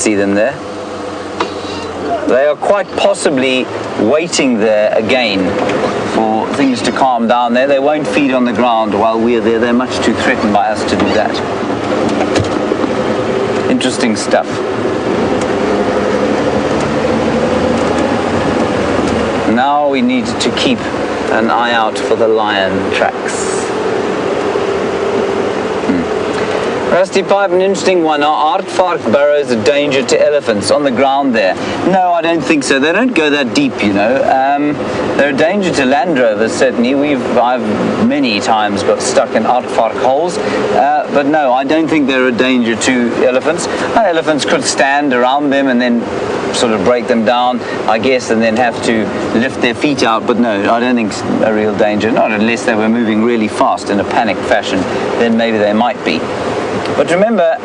see them there. They are quite possibly waiting there again for things to calm down there. They won't feed on the ground while we're there. They're much too threatened by us to do that. Interesting stuff. Now we need to keep an eye out for the lion tracks. Rusty Pipe, an interesting one. Are aardvark burrows a danger to elephants on the ground there? No, I don't think so. They don't go that deep, you know. They're a danger to Land Rovers, certainly. I've many times got stuck in aardvark holes. But no, I don't think they're a danger to elephants. Elephants could stand around them and then sort of break them down, I guess, and then have to lift their feet out. But no, I don't think it's a real danger. Not unless they were moving really fast in a panic fashion. Then maybe they might be. But remember,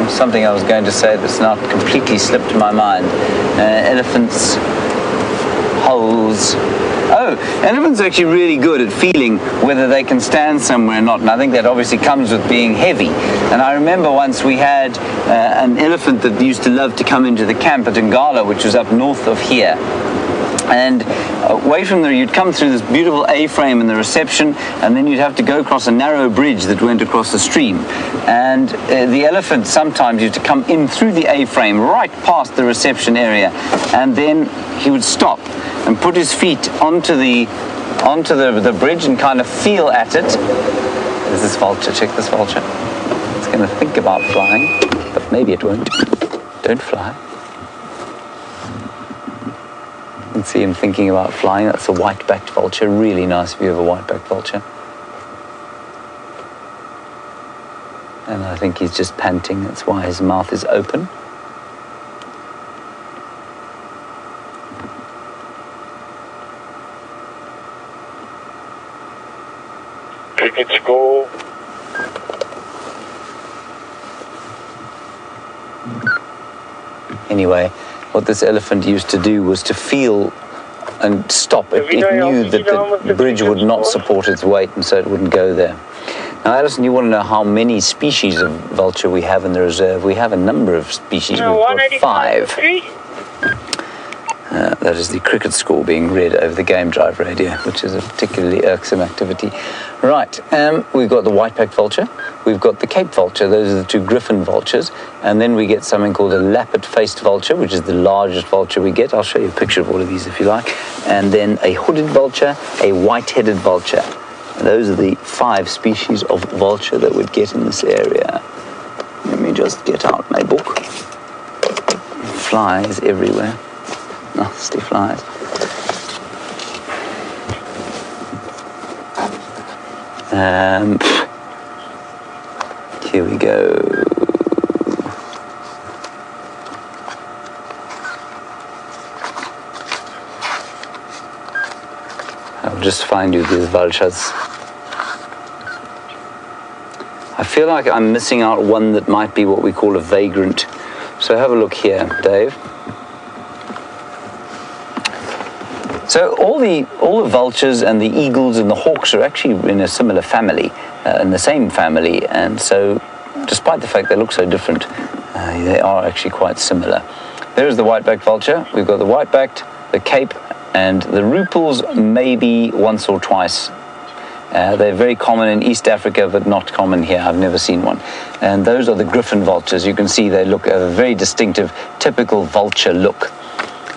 something I was going to say that's now completely slipped my mind. Elephants, holes. Oh, elephants are actually really good at feeling whether they can stand somewhere or not. And I think that obviously comes with being heavy. And I remember once we had an elephant that used to love to come into the camp at Ngala, which was up north of here. And away from there, you'd come through this beautiful A-frame in the reception, and then you'd have to go across a narrow bridge that went across the stream. And the elephant sometimes used to come in through the A-frame, right past the reception area, and then he would stop and put his feet onto the bridge and kind of feel at it. There's this vulture. Check this vulture. It's going to think about flying, but maybe it won't. Don't fly. You can see him thinking about flying. That's a white-backed vulture. Really nice view of a white-backed vulture. And I think he's just panting. That's why his mouth is open. Crickets go. Anyway, what this elephant used to do was to feel and stop. It knew that the bridge would not support its weight, and so it wouldn't go there. Now, Alison, you want to know how many species of vulture we have in the reserve? We have a number of species. We've got 5. That is the cricket score being read over the game drive radio, which is a particularly irksome activity. Right, we've got the white-backed vulture, we've got the Cape vulture, those are the 2 griffon vultures, and then we get something called a lappet-faced vulture, which is the largest vulture we get. I'll show you a picture of all of these if you like. And then a hooded vulture, a white-headed vulture. And those are the 5 species of vulture that we'd get in this area. Let me just get out my book. Flies everywhere. Nasty flies. Here we go. I'll just find you these vultures. I feel like I'm missing out one that might be what we call a vagrant. So have a look here, Dave. So all the vultures and the eagles and the hawks are actually in a similar family, in the same family, and so despite the fact they look so different, they are actually quite similar. There's the white-backed vulture. We've got the white-backed, the Cape, and the rupels maybe once or twice. They're very common in East Africa, but not common here. I've never seen one. And those are the griffon vultures. You can see they look a very distinctive, typical vulture look.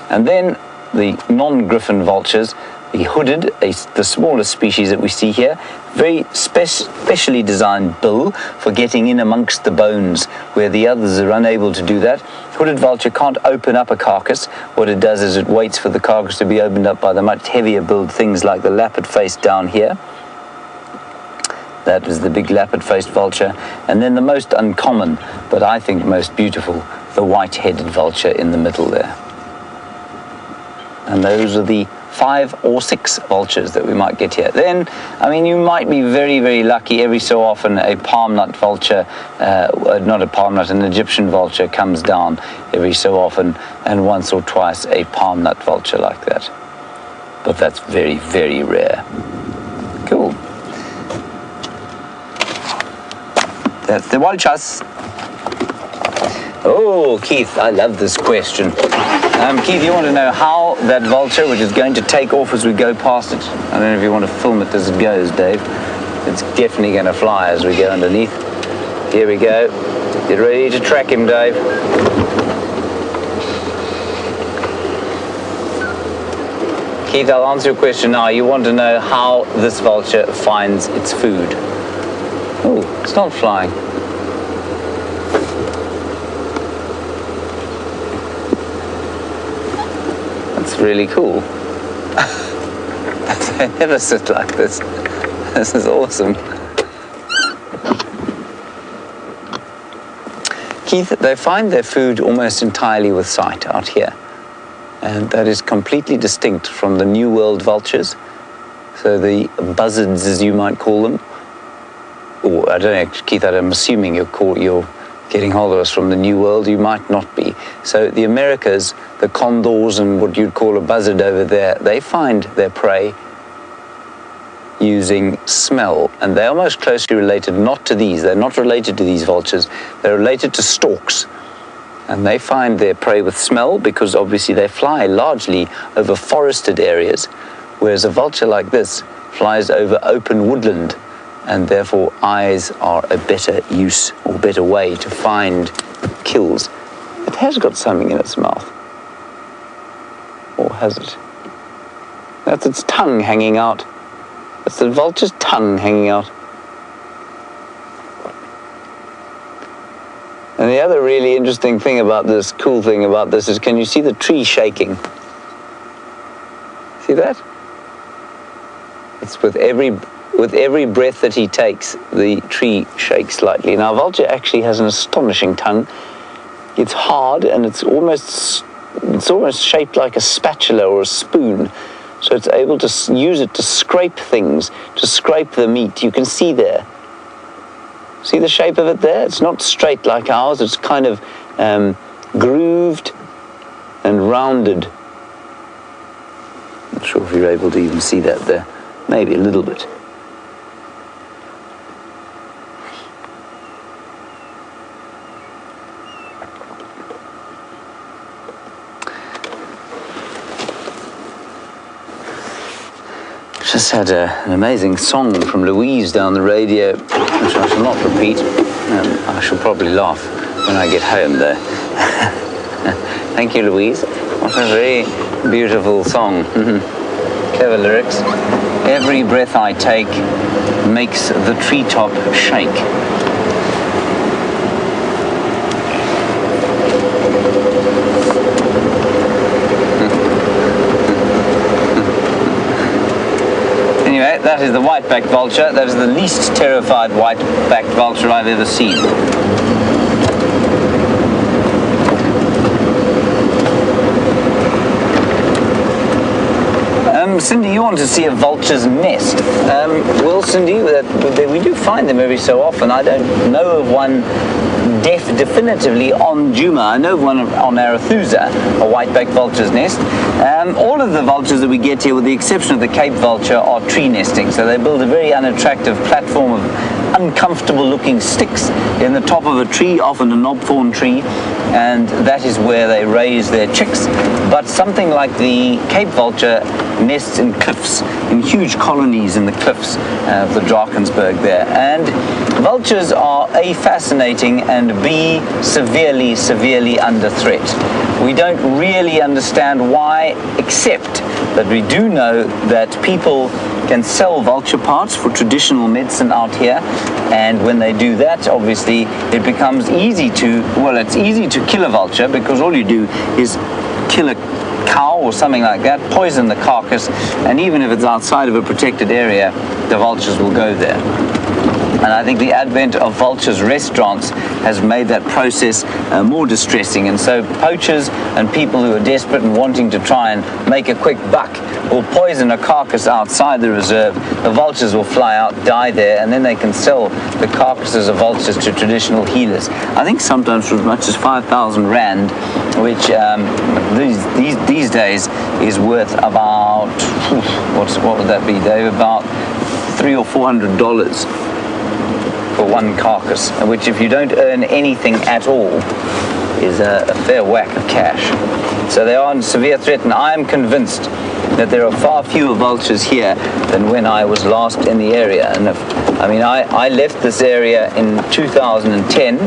And then the non-griffon vultures, the hooded, the smallest species that we see here, very specially designed bill for getting in amongst the bones where the others are unable to do that. Hooded vulture can't open up a carcass. What it does is it waits for the carcass to be opened up by the much heavier billed things like the lappet face down here. That is the big lappet-faced vulture. And then the most uncommon, but I think most beautiful, the white-headed vulture in the middle there. And those are the 5 or 6 vultures that we might get here. Then, I mean, you might be very, very lucky. Every so often a palm nut vulture, not a palm nut, an Egyptian vulture comes down every so often, and once or twice a palm nut vulture like that. But that's very, very rare. Cool. That's the vultures. Oh, Keith, I love this question. Keith, you want to know how that vulture, which is going to take off as we go past it, I don't know if you want to film it as it goes, Dave. It's definitely going to fly as we go underneath. Here we go. Get ready to track him, Dave. Keith, I'll answer your question now. You want to know how this vulture finds its food. Oh, it's not flying. That's really cool. They never sit like this. This is awesome. Keith, they find their food almost entirely with sight out here. And that is completely distinct from the New World vultures. So the buzzards, as you might call them. Or, I don't know, Keith, I'm assuming you're getting hold of us from the New World. You might not be. So the Americas, the condors and what you'd call a buzzard over there, they find their prey using smell. And they're most closely related not to these. They're not related to these vultures. They're related to storks. And they find their prey with smell because obviously they fly largely over forested areas, whereas a vulture like this flies over open woodland, and therefore eyes are a better use or better way to find kills. It has got something in its mouth. Or has it? That's its tongue hanging out. That's the vulture's tongue hanging out. And the other really interesting thing about this, cool thing about this, is can you see the tree shaking? See that? It's with every breath that he takes, the tree shakes slightly. Now, a vulture actually has an astonishing tongue. It's hard and it's almost shaped like a spatula or a spoon. So it's able to use it to scrape things, to scrape the meat. You can see there. See the shape of it there? It's not straight like ours. It's kind of grooved and rounded. Not sure if you're able to even see that there. Maybe a little bit. Just had an amazing song from Louise down the radio, which I shall not repeat. I shall probably laugh when I get home there. Thank you, Louise. What a very beautiful song. Clever lyrics. Every breath I take makes the treetop shake. Anyway, that is the white-backed vulture. That is the least terrified white-backed vulture I've ever seen. Cindy, you want to see a vulture's nest? Well, Cindy, we do find them every so often. I don't know of one definitively on Djuma. I know of one on Arathusa, a white-backed vulture's nest. All of the vultures that we get here, with the exception of the Cape vulture, are tree nesting. So they build a very unattractive platform of uncomfortable-looking sticks in the top of a tree, often a knobthorn tree, and that is where they raise their chicks. But something like the Cape vulture nests in cliffs, in huge colonies in the cliffs of the Drakensberg there. And vultures are A, fascinating, and B, severely, severely under threat. We don't really understand why, except that we do know that people can sell vulture parts for traditional medicine out here, and when they do that, obviously it becomes easy to, well, it's easy to kill a vulture because all you do is kill a cow or something like that, poison the carcass, and even if it's outside of a protected area, the vultures will go there. And I think the advent of vultures restaurants has made that process more distressing. And so poachers and people who are desperate and wanting to try and make a quick buck will poison a carcass outside the reserve. The vultures will fly out, die there, and then they can sell the carcasses of vultures to traditional healers. I think sometimes for as much as 5,000 Rand, which these days is worth about, what would that be, Dave? About $300 or $400 for one carcass, which if you don't earn anything at all, is a fair whack of cash. So they are in severe threat, and I am convinced that there are far fewer vultures here than when I was last in the area. And I left this area in 2010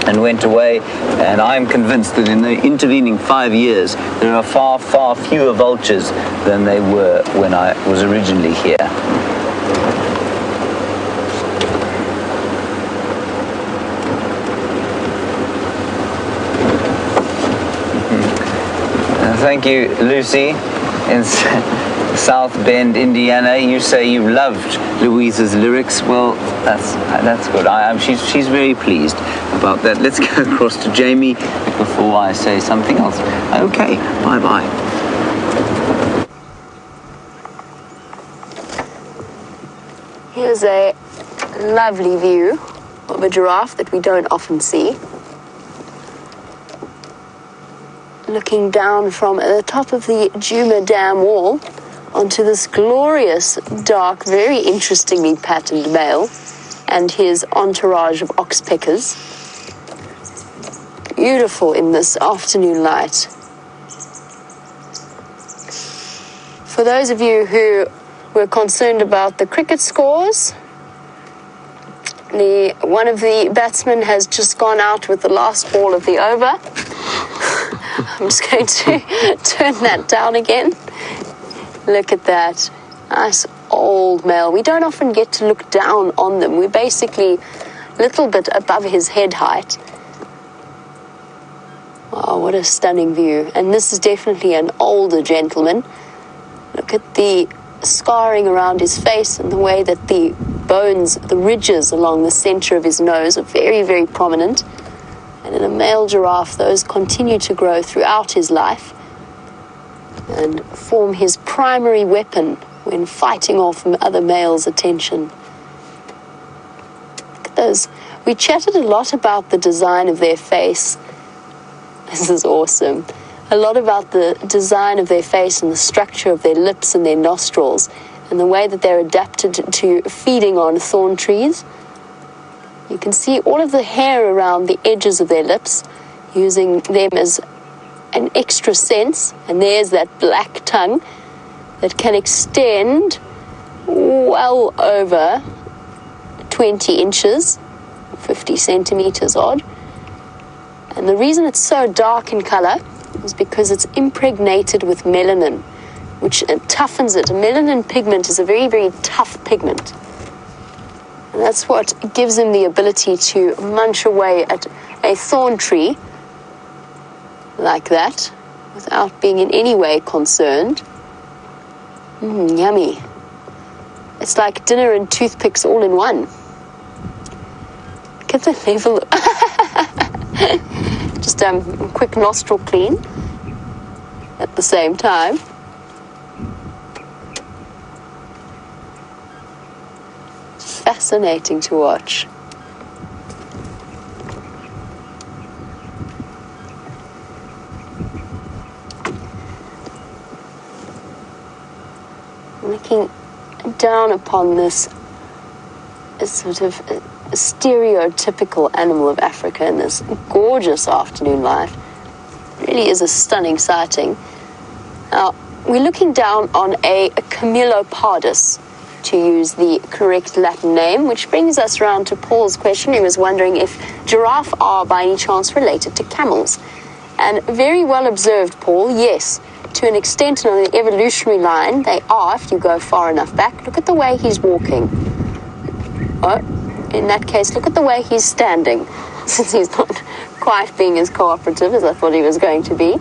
and went away, and I'm convinced that in the intervening 5 years there are far, far fewer vultures than they were when I was originally here. Thank you, Lucy, in South Bend, Indiana. You say you loved Louise's lyrics. Well, that's good. She's very pleased about that. Let's go across to Jamie before I say something else. Okay, bye-bye. Here's a lovely view of a giraffe that we don't often see. Looking down from the top of the Djuma dam wall onto this glorious, dark, very interestingly patterned male and his entourage of oxpeckers. Beautiful in this afternoon light. For those of you who were concerned about the cricket scores, one of the batsmen has just gone out with the last ball of the over. I'm just going to turn that down again. Look at that. Nice old male. We don't often get to look down on them. We're basically a little bit above his head height. Wow, what a stunning view. And this is definitely an older gentleman. Look at the scarring around his face and the way that the bones, the ridges along the center of his nose are very, very prominent. And in a male giraffe, those continue to grow throughout his life and form his primary weapon when fighting off other males' attention. Look at those. We chatted a lot about the design of their face. This is awesome. A lot about the design of their face and the structure of their lips and their nostrils and the way that they're adapted to feeding on thorn trees. You can see all of the hair around the edges of their lips, using them as an extra sense. And there's that black tongue that can extend well over 20 inches, 50 centimeters odd. And the reason it's so dark in color is because it's impregnated with melanin, which toughens it. A melanin pigment is a very, very tough pigment. And that's what gives him the ability to munch away at a thorn tree like that without being in any way concerned. Yummy. It's like dinner and toothpicks all in one. Get the level. Just a quick nostril clean at the same time. Fascinating to watch. Looking down upon this sort of stereotypical animal of Africa in this gorgeous afternoon light. Really is a stunning sighting. Now, we're looking down on a Camellopardus, to use the correct Latin name, which brings us round to Paul's question. He was wondering if giraffe are by any chance related to camels. And very well observed, Paul, yes, to an extent on the evolutionary line, they are, if you go far enough back. Look at the way he's walking. Oh, in that case, look at the way he's standing, since he's not quite being as cooperative as I thought he was going to be.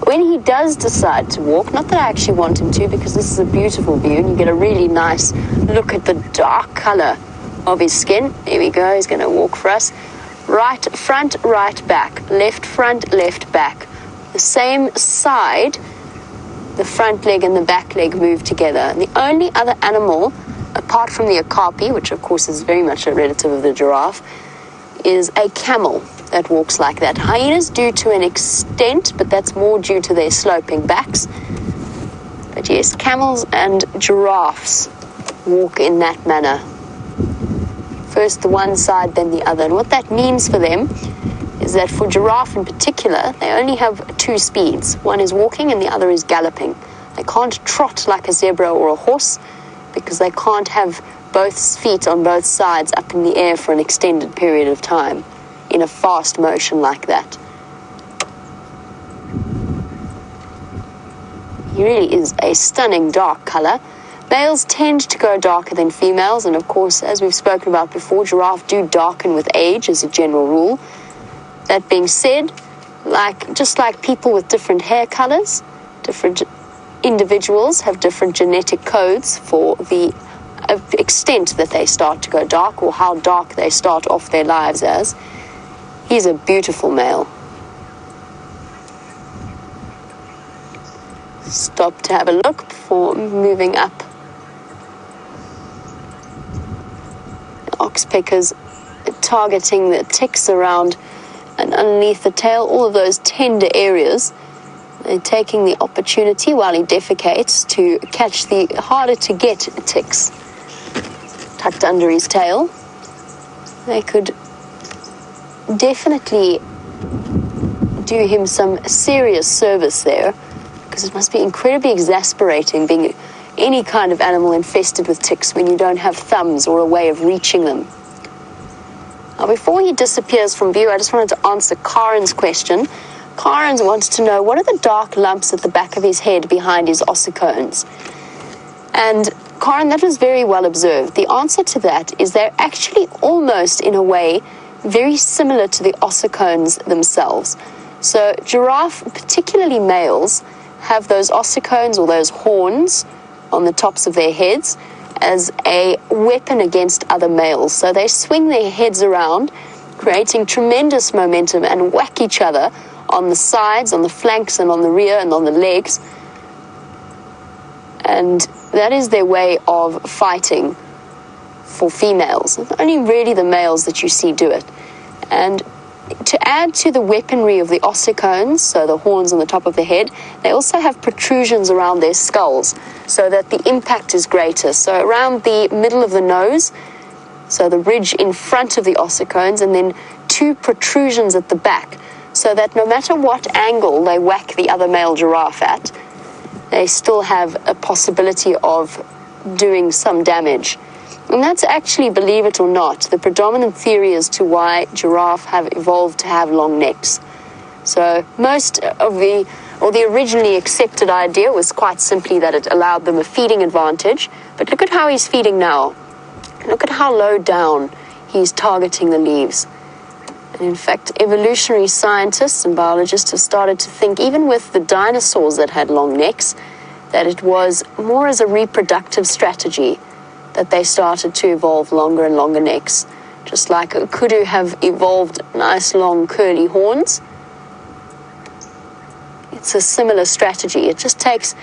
When he does decide to walk, not that I actually want him to, because this is a beautiful view and you get a really nice look at the dark color of his skin. Here we go, he's going to walk for us. Right front, right back, left front, left back. The same side, the front leg and the back leg move together. And the only other animal, apart from the okapi, which of course is very much a relative of the giraffe, is a camel that walks like that. Hyenas do to an extent, but that's more due to their sloping backs. But yes, camels and giraffes walk in that manner. First the one side, then the other. And what that means for them is that for giraffe in particular, they only have two speeds. One is walking and the other is galloping. They can't trot like a zebra or a horse because they can't have both feet on both sides up in the air for an extended period of time in a fast motion like that. He really is a stunning dark color. Males tend to go darker than females, and of course, as we've spoken about before, giraffe do darken with age as a general rule. That being said, just like people with different hair colors, different individuals have different genetic codes for the extent that they start to go dark or how dark they start off their lives as. He's a beautiful male. Stop to have a look before moving up. Oxpeckers targeting the ticks around and underneath the tail, all of those tender areas. They're taking the opportunity while he defecates to catch the harder to get ticks tucked under his tail. They could definitely do him some serious service there, because it must be incredibly exasperating being any kind of animal infested with ticks when you don't have thumbs or a way of reaching them. Now, before he disappears from view, I just wanted to answer Karen's question. Karen wants to know, what are the dark lumps at the back of his head behind his ossicones? And Karen, that was very well observed. The answer to that is they're actually almost, in a way, very similar to the ossicones themselves. So giraffe, particularly males, have those ossicones or those horns on the tops of their heads as a weapon against other males. So they swing their heads around, creating tremendous momentum, and whack each other on the sides, on the flanks, and on the rear, and on the legs. And that is their way of fighting for females. It's only really the males that you see do it. And to add to the weaponry of the ossicones, so the horns on the top of the head, they also have protrusions around their skulls so that the impact is greater. So around the middle of the nose, so the ridge in front of the ossicones, and then two protrusions at the back, so that no matter what angle they whack the other male giraffe at, they still have a possibility of doing some damage. And that's actually, believe it or not, the predominant theory as to why giraffe have evolved to have long necks. So most of the originally accepted idea was quite simply that it allowed them a feeding advantage. But look at how he's feeding now. Look at how low down he's targeting the leaves. And in fact, evolutionary scientists and biologists have started to think, even with the dinosaurs that had long necks, that it was more as a reproductive strategy that they started to evolve longer and longer necks. Just like kudu have evolved nice long curly horns. It's a similar strategy. It just takes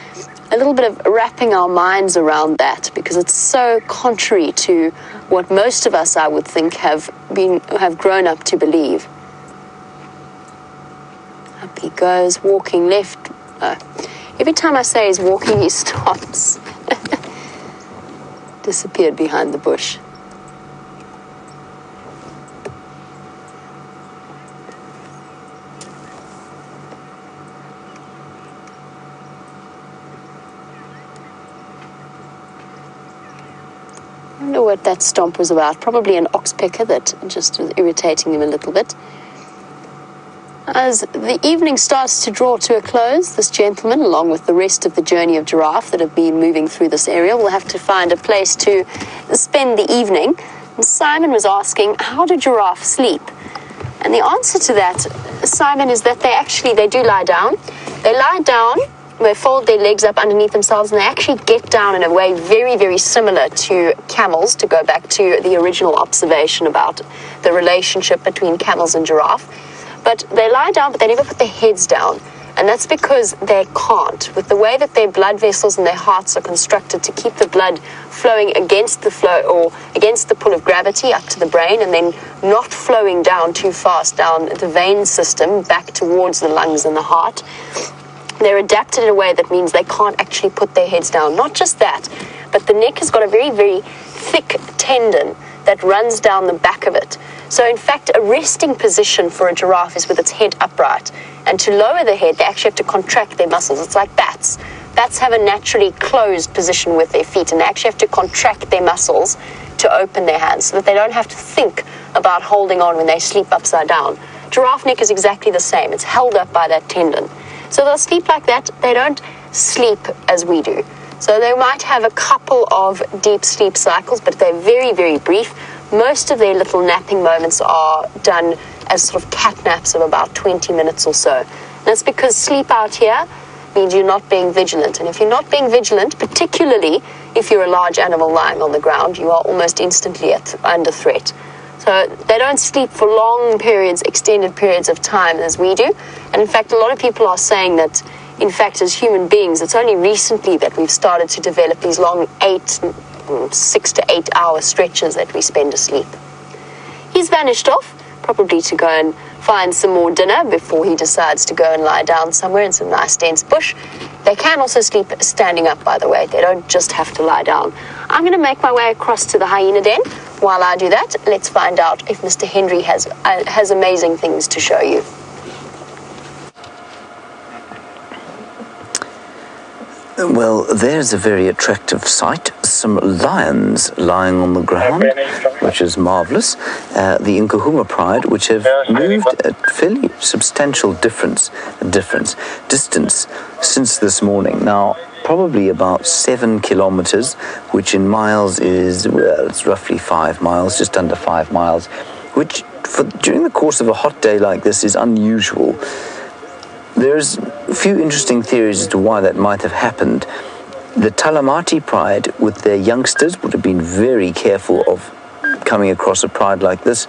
a little bit of wrapping our minds around that, because it's so contrary to what most of us, I would think, have grown up to believe. Up he goes, walking left. Every time I say he's walking, he stops. Disappeared behind the bush. I wonder what that stomp was about. Probably an oxpecker that just was irritating him a little bit. As the evening starts to draw to a close, this gentleman, along with the rest of the journey of giraffe that have been moving through this area, will have to find a place to spend the evening. And Simon was asking, how do giraffe sleep? And the answer to that, Simon, is that they do lie down. They lie down, they fold their legs up underneath themselves, and they actually get down in a way very, very similar to camels, to go back to the original observation about the relationship between camels and giraffe. But they lie down, but they never put their heads down. And that's because they can't. With the way that their blood vessels and their hearts are constructed to keep the blood flowing against the flow, or against the pull of gravity up to the brain, and then not flowing down too fast down the vein system back towards the lungs and the heart, they're adapted in a way that means they can't actually put their heads down. Not just that, but the neck has got a very, very thick tendon that runs down the back of it. So in fact, a resting position for a giraffe is with its head upright. And to lower the head, they actually have to contract their muscles. It's like bats. Bats have a naturally closed position with their feet, and they actually have to contract their muscles to open their hands so that they don't have to think about holding on when they sleep upside down. Giraffe neck is exactly the same. It's held up by that tendon. So they'll sleep like that. They don't sleep as we do. So they might have a couple of deep sleep cycles, but they're very, very brief. Most of their little napping moments are done as sort of cat naps of about 20 minutes or so. And that's because sleep out here means you're not being vigilant. And if you're not being vigilant, particularly if you're a large animal lying on the ground, you are almost instantly under threat. So they don't sleep for long periods, extended periods of time as we do. And in fact, a lot of people are saying that, in fact, as human beings, it's only recently that we've started to develop these long 6 to 8 hour stretches that we spend asleep. He's vanished off, probably to go and find some more dinner before he decides to go and lie down somewhere in some nice dense bush. They can also sleep standing up, by the way. They don't just have to lie down. I'm going to make my way across to the hyena den. While I do that, let's find out if Mr. Henry has amazing things to show you. Well, there's a very attractive sight. Some lions lying on the ground, which is marvelous. The Nkahuma pride, which have moved a fairly substantial distance since this morning. Now, probably about 7 kilometers, which in miles is, well, it's roughly 5 miles, just under 5 miles, which during the course of a hot day like this is unusual. There's a few interesting theories as to why that might have happened. The Talamati pride with their youngsters would have been very careful of coming across a pride like this.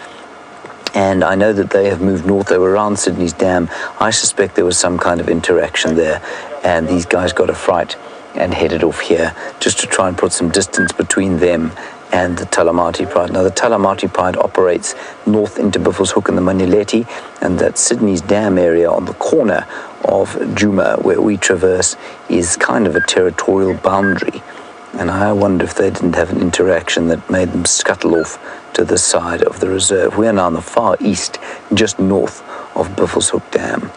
And I know that they have moved north. They were around Sydney's Dam. I suspect there was some kind of interaction there. And these guys got a fright and headed off here just to try and put some distance between them and the Talamati pride. Now, the Talamati pride operates north into Buffelshoek and the Manileti, and that Sydney's Dam area on the corner of Djuma, where we traverse, is kind of a territorial boundary. And I wonder if they didn't have an interaction that made them scuttle off to the side of the reserve. We are now in the far east, just north of Buffelshoek Dam.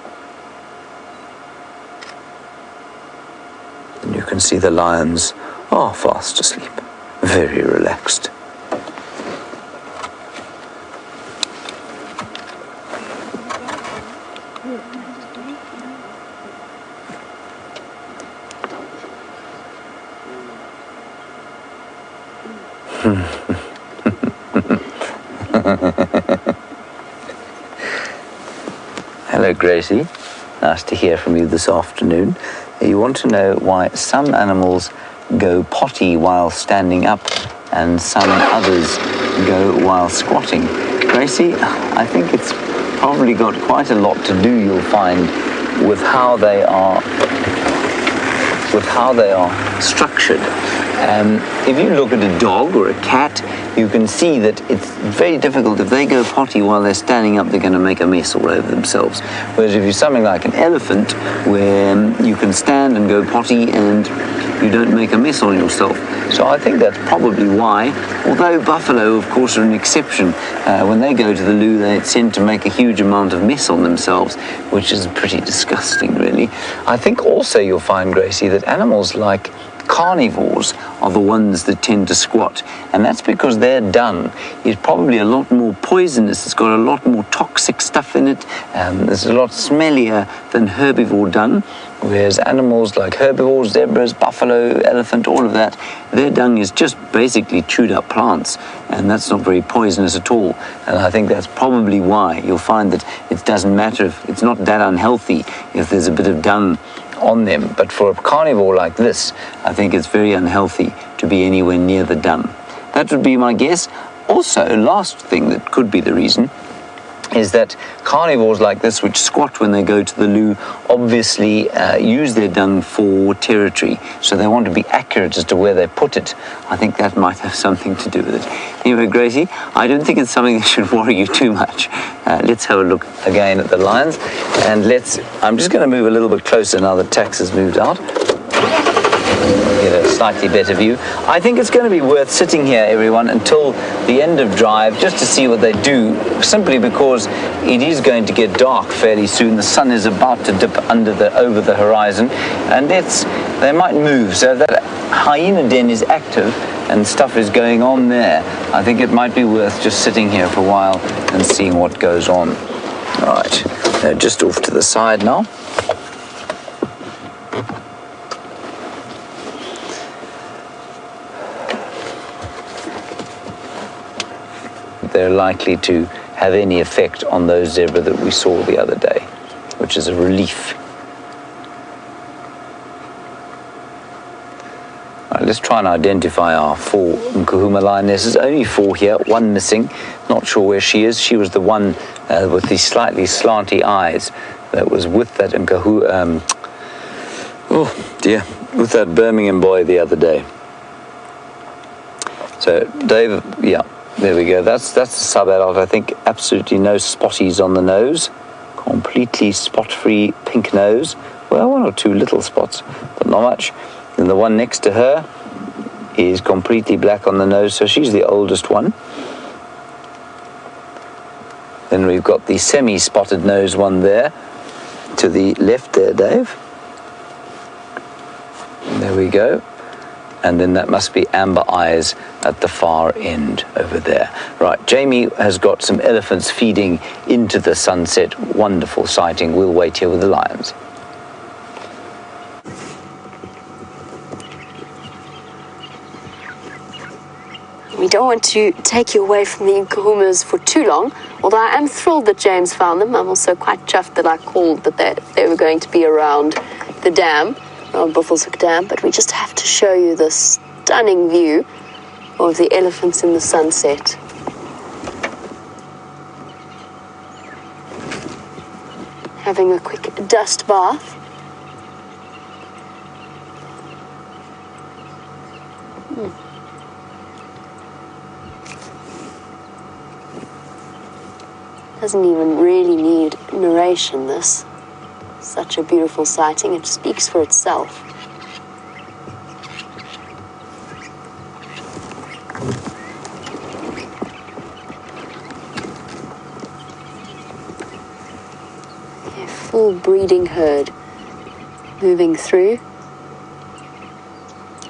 And you can see the lions are fast asleep. Very relaxed. Hello, Gracie. Nice to hear from you this afternoon. You want to know why some animals go potty while standing up and some others go while squatting. Gracie, I think it's probably got quite a lot to do, you'll find, with how they are structured. If you look at a dog or a cat, you can see that it's very difficult. If they go potty while they're standing up, they're going to make a mess all over themselves. Whereas if you're something like an elephant, where you can stand and go potty and you don't make a mess on yourself. So I think that's probably why, although buffalo, of course, are an exception. When they go to the loo, they tend to make a huge amount of mess on themselves, which is pretty disgusting, really. I think also you'll find, Gracie, that animals like carnivores are the ones that tend to squat, and that's because their dung is probably a lot more poisonous. It's got a lot more toxic stuff in it. It's a lot smellier than herbivore dung, whereas animals like herbivores, zebras, buffalo, elephant, all of that, their dung is just basically chewed up plants, and that's not very poisonous at all. And I think that's probably why you'll find that it doesn't matter if it's not that unhealthy if there's a bit of dung on them. But for a carnivore like this, I think it's very unhealthy to be anywhere near the dung. That would be my guess. Also, last thing that could be the reason is that carnivores like this, which squat when they go to the loo, obviously use their dung for territory, so they want to be accurate as to where they put it. I think that might have something to do with it. Anyway, Gracie, I don't think it's something that should worry you too much. Let's have a look again at the lions, and I'm just going to move a little bit closer now that Tax has moved out. Get a slightly better view. I think it's going to be worth sitting here, everyone, until the end of drive, just to see what they do, simply because it is going to get dark fairly soon. The sun is about to dip over the horizon, and they might move. So that hyena den is active and stuff is going on there. I think it might be worth just sitting here for a while and seeing what goes on. All right, they're just off to the side now. They're likely to have any effect on those zebra that we saw the other day, which is a relief. Right, let's try and identify our 4 Nkuhuma lionesses. Only 4 here, 1 missing. Not sure where she is. She was the one with the slightly slanty eyes that was with that with that Birmingham boy the other day. So, Dave, yeah. There we go. That's the sub-adult. I think absolutely no spotties on the nose. Completely spot-free pink nose. Well, 1 or 2 little spots, but not much. And the one next to her is completely black on the nose, so she's the oldest one. Then we've got the semi-spotted nose one there to the left there, Dave. There we go. And then that must be amber eyes at the far end over there. Right, Jamie has got some elephants feeding into the sunset. Wonderful sighting. We'll wait here with the lions. We don't want to take you away from the Nkuhumas for too long, although I am thrilled that James found them. I'm also quite chuffed that I called that they were going to be around the dam, around Buffelshoek Dam, but we just have to show you this stunning view of the elephants in the sunset. Having a quick dust bath. Doesn't even really need narration, this. Such a beautiful sighting, it speaks for itself. A full breeding herd moving through.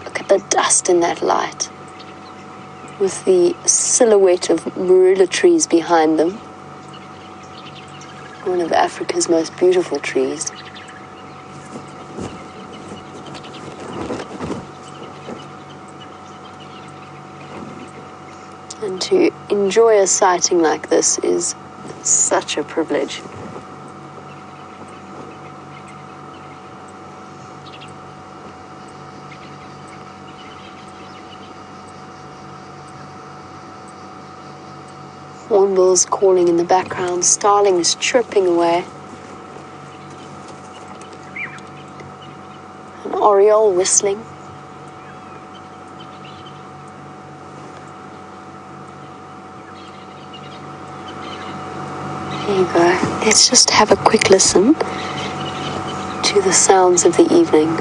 Look at the dust in that light, with the silhouette of marula trees behind them. One of Africa's most beautiful trees. And to enjoy a sighting like this is such a privilege. Hornbills calling in the background, starlings chirping away. An oriole whistling. There you go. Let's just have a quick listen to the sounds of the evening.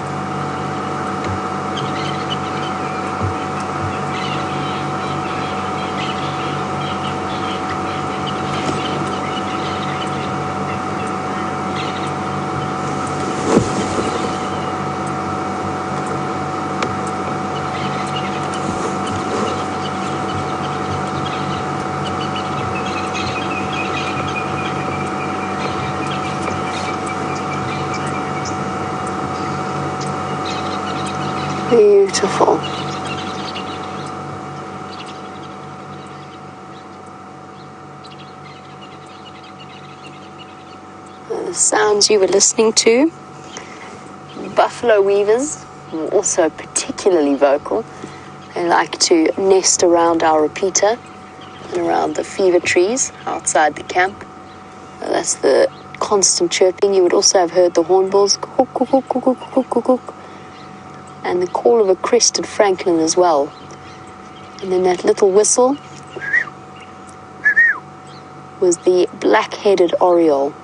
Beautiful. The sounds you were listening to, buffalo weavers, also particularly vocal. They like to nest around our repeater and around the fever trees outside the camp. That's the constant chirping. You would also have heard the hornbills, hook, hook, hook, hook, hook, hook, hook, hook. And the call of a crested francolin as well. And then that little whistle was the black-headed oriole.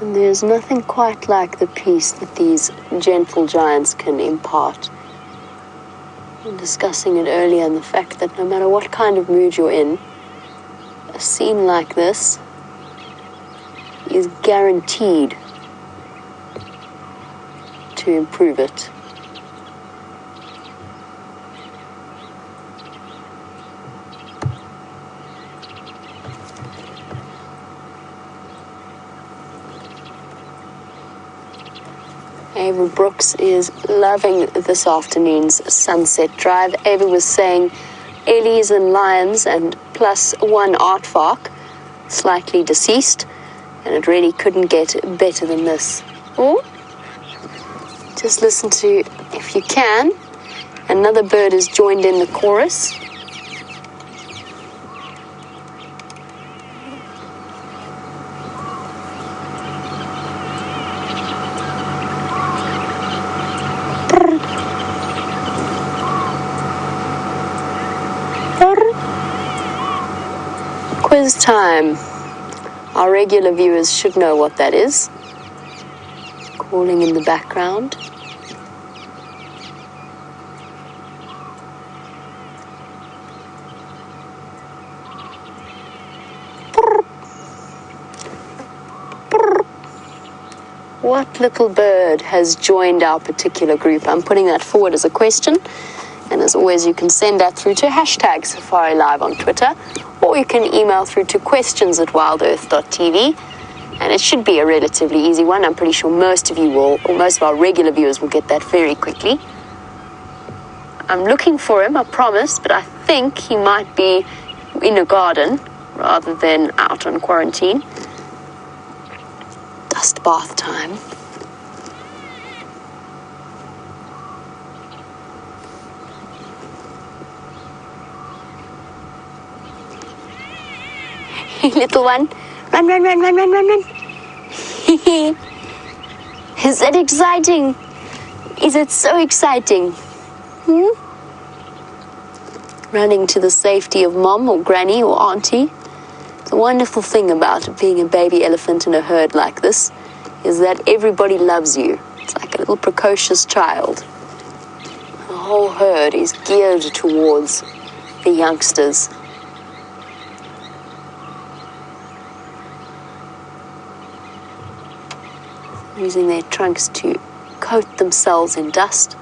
And there's nothing quite like the peace that these gentle giants can impart. We were discussing it earlier, and the fact that no matter what kind of mood you're in, a scene like this is guaranteed to improve it. Ava Brooks is loving this afternoon's sunset drive. Ava was saying Ellies and lions and plus one aardvark, slightly deceased, and it really couldn't get better than this. Oh, just listen to, if you can, another bird has joined in the chorus. Quiz time. Our regular viewers should know what that is. Calling in the background. What little bird has joined our particular group? I'm putting that forward as a question. And as always, you can send that through to hashtag Safari Live on Twitter, or you can email through to questions@WildEarth.tv. And it should be a relatively easy one. I'm pretty sure most of you will, or most of our regular viewers will get that very quickly. I'm looking for him, I promise, but I think he might be in a garden rather than out on quarantine. Dust bath time. Little one, run, run, run, run, run, run, run. Is that exciting? Is it so exciting? Running to the safety of mom or granny or auntie. The wonderful thing about being a baby elephant in a herd like this is that everybody loves you. It's like a little precocious child. The whole herd is geared towards the youngsters. Using their trunks to coat themselves in dust.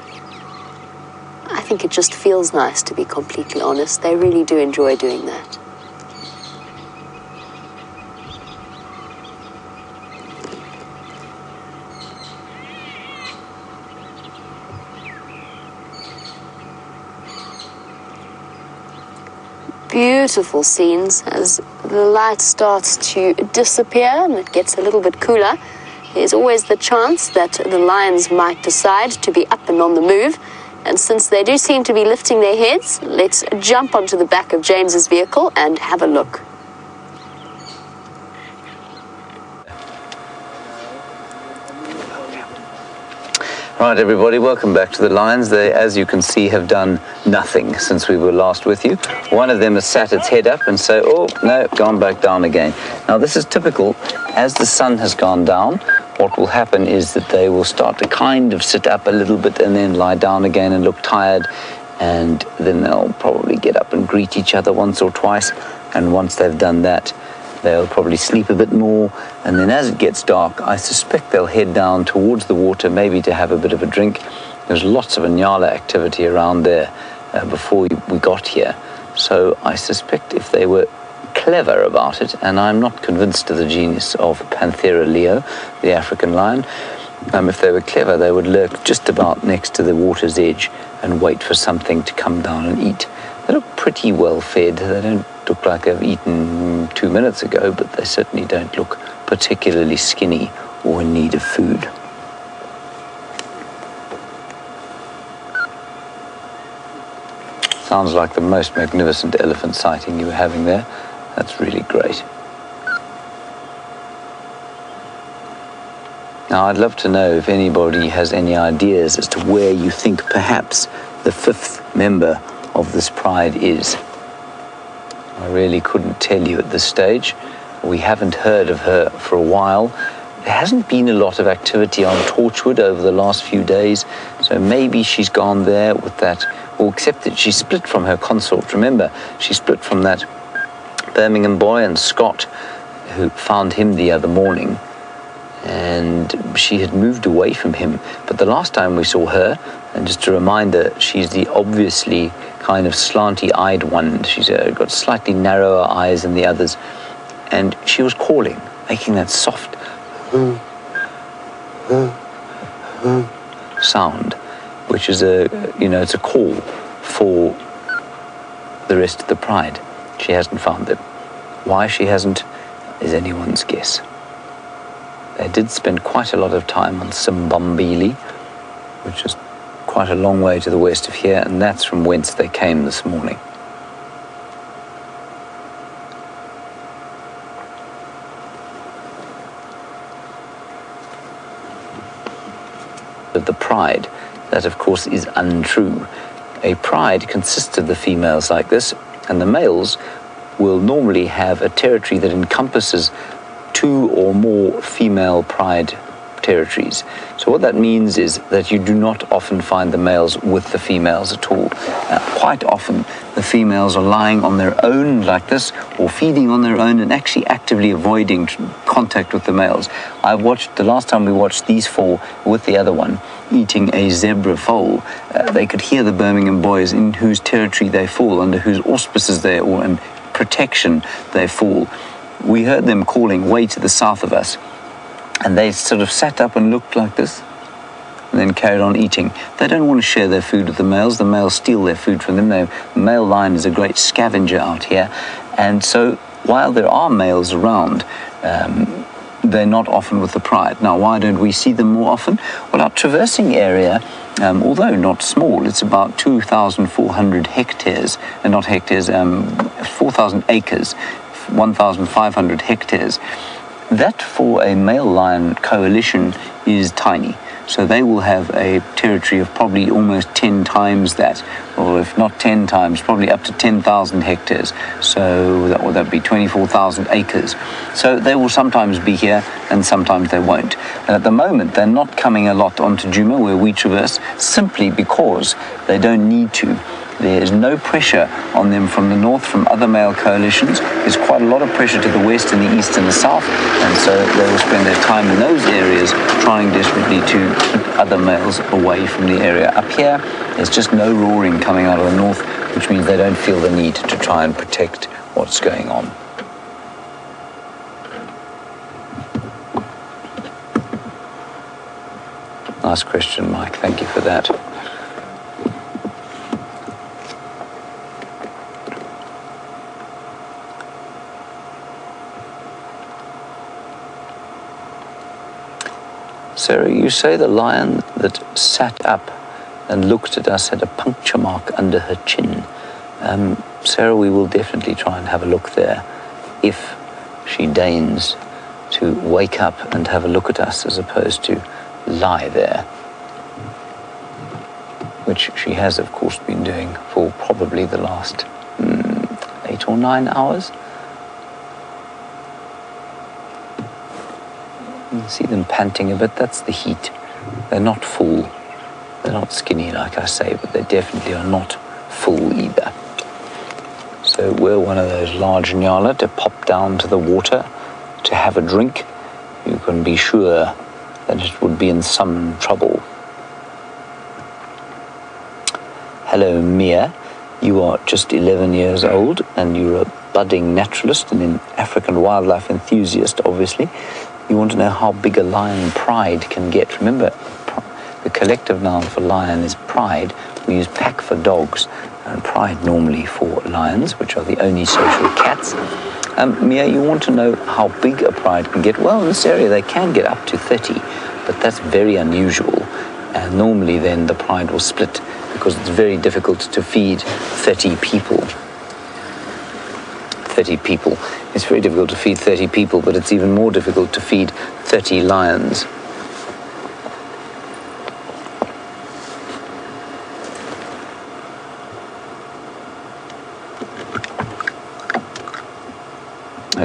I think it just feels nice, to be completely honest. They really do enjoy doing that. Beautiful scenes as the light starts to disappear and it gets a little bit cooler. There's always the chance that the lions might decide to be up and on the move. And since they do seem to be lifting their heads, let's jump onto the back of James's vehicle and have a look. Right, everybody, welcome back to the lions. They, as you can see, have done nothing since we were last with you. One of them has sat its head up and so, oh, no, gone back down again. Now, this is typical. As the sun has gone down, what will happen is that they will start to kind of sit up a little bit and then lie down again and look tired. And then they'll probably get up and greet each other once or twice. And once they've done that, they'll probably sleep a bit more, and then as it gets dark, I suspect they'll head down towards the water, maybe to have a bit of a drink. There's lots of Nyala activity around there before we got here, so I suspect if they were clever about it, and I'm not convinced of the genius of Panthera leo, the African lion, if they were clever, they would lurk just about next to the water's edge and wait for something to come down and eat. They look pretty well fed. They don't look like they've eaten 2 minutes ago, but they certainly don't look particularly skinny or in need of food. Sounds like the most magnificent elephant sighting you were having there. That's really great. Now, I'd love to know if anybody has any ideas as to where you think perhaps the fifth member of this pride is. I really couldn't tell you at this stage. We haven't heard of her for a while. there hasn't been a lot of activity on Torchwood over the last few days, so maybe she's gone there with that, or except that she split from her consort. Remember, she split from that Birmingham boy, and Scott, who found him the other morning, and she had moved away from him. But the last time we saw her, and just a reminder, she's the obviously kind of slanty-eyed one. She's got slightly narrower eyes than the others, and she was calling, making that soft sound, which is it's a call for the rest of the pride. She hasn't found them. Why she hasn't is anyone's guess. They did spend quite a lot of time on Simbambili, which is quite a long way to the west of here, and that's from whence they came this morning. But the pride, that of course is untrue. A pride consists of the females like this, and the males will normally have a territory that encompasses 2 or more female pride territories. So what that means is that you do not often find the males with the females at all. Quite often the females are lying on their own like this, or feeding on their own and actually actively avoiding contact with the males. The last time we watched these 4 with the other one eating a zebra foal, they could hear the Birmingham boys in whose territory they fall, under whose auspices they or in protection they fall. We heard them calling way to the south of us, and they sort of sat up and looked like this and then carried on eating. They don't want to share their food with the males. The males steal their food from them. The male lion is a great scavenger out here, and so while there are males around, they're not often with the pride. Now, why don't we see them more often? Well, our traversing area, although not small, it's about 2,400 hectares, and not hectares, 4,000 acres, 1,500 hectares. That for a male lion coalition is tiny. So they will have a territory of probably almost 10 times that, or if not 10 times, probably up to 10,000 hectares. So that would be 24,000 acres. So they will sometimes be here and sometimes they won't. And at the moment, they're not coming a lot onto Djuma where we traverse, simply because they don't need to. There is no pressure on them from the north, from other male coalitions. There's quite a lot of pressure to the west and the east and the south, and so they will spend their time in those areas trying desperately to keep other males away from the area. Up here, there's just no roaring coming out of the north, which means they don't feel the need to try and protect what's going on. Nice question, Mike. Thank you for that. Sarah, you say the lion that sat up and looked at us had a puncture mark under her chin. Sarah, we will definitely try and have a look there if she deigns to wake up and have a look at us as opposed to lie there, which she has, of course, been doing for probably the last 8 or 9 hours. You can see them panting a bit. That's the heat. They're not full. They're not skinny, like I say, but they definitely are not full either. So we're one of those large nyala to pop down to the water to have a drink. You can be sure that it would be in some trouble. Hello, Mia. You are just 11 years old and you're a budding naturalist and an African wildlife enthusiast, obviously. You want to know how big a lion pride can get. Remember, the collective noun for lion is pride. We use pack for dogs and pride normally for lions, which are the only social cats. Mia, you want to know how big a pride can get? Well, in this area they can get up to 30, but that's very unusual. And normally then the pride will split because it's very difficult to feed 30 people. 30 people. It's very difficult to feed 30 people, but it's even more difficult to feed 30 lions.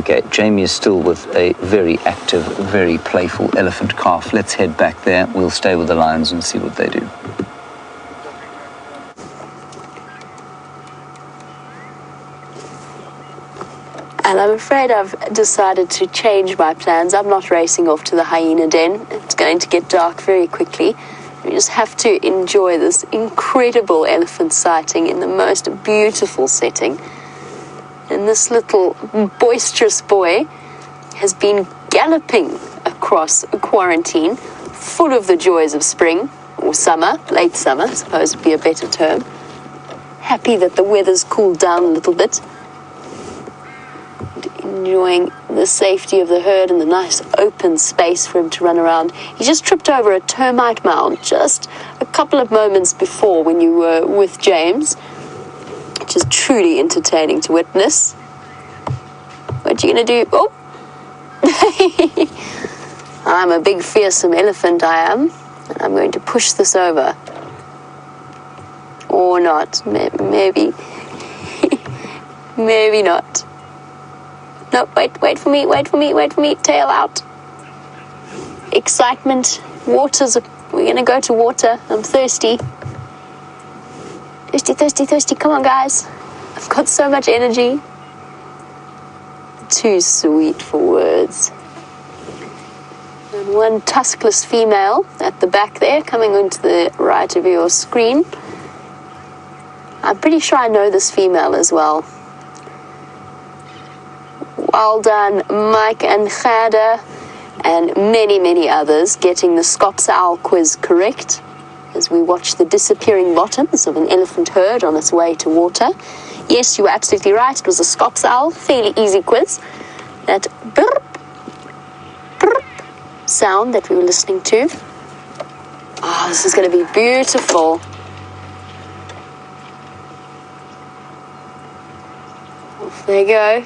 Okay, Jamie is still with a very active, very playful elephant calf. Let's head back there. We'll stay with the lions and see what they do. And I'm afraid I've decided to change my plans. I'm not racing off to the hyena den. It's going to get dark very quickly. We just have to enjoy this incredible elephant sighting in the most beautiful setting. And this little boisterous boy has been galloping across quarantine, full of the joys of spring, or summer, late summer, I suppose would be a better term. Happy that the weather's cooled down a little bit. Enjoying the safety of the herd and the nice open space for him to run around. He just tripped over a termite mound just a couple of moments before when you were with James, which is truly entertaining to witness. What you gonna do? Oh! I'm a big fearsome elephant, I am. And I'm going to push this over. Or not. Maybe. Maybe not. No, wait for me, tail out. Excitement, we're gonna go to water, I'm thirsty. Thirsty, come on guys. I've got so much energy. Too sweet for words. And one tuskless female at the back there, coming onto the right of your screen. I'm pretty sure I know this female as well. Well done, Mike and Gerda, and many others getting the Scops Owl quiz correct as we watch the disappearing bottoms of an elephant herd on its way to water. Yes, you were absolutely right. It was a Scops Owl, fairly easy quiz. That burp sound that we were listening to. Oh, this is going to be beautiful. Off they go.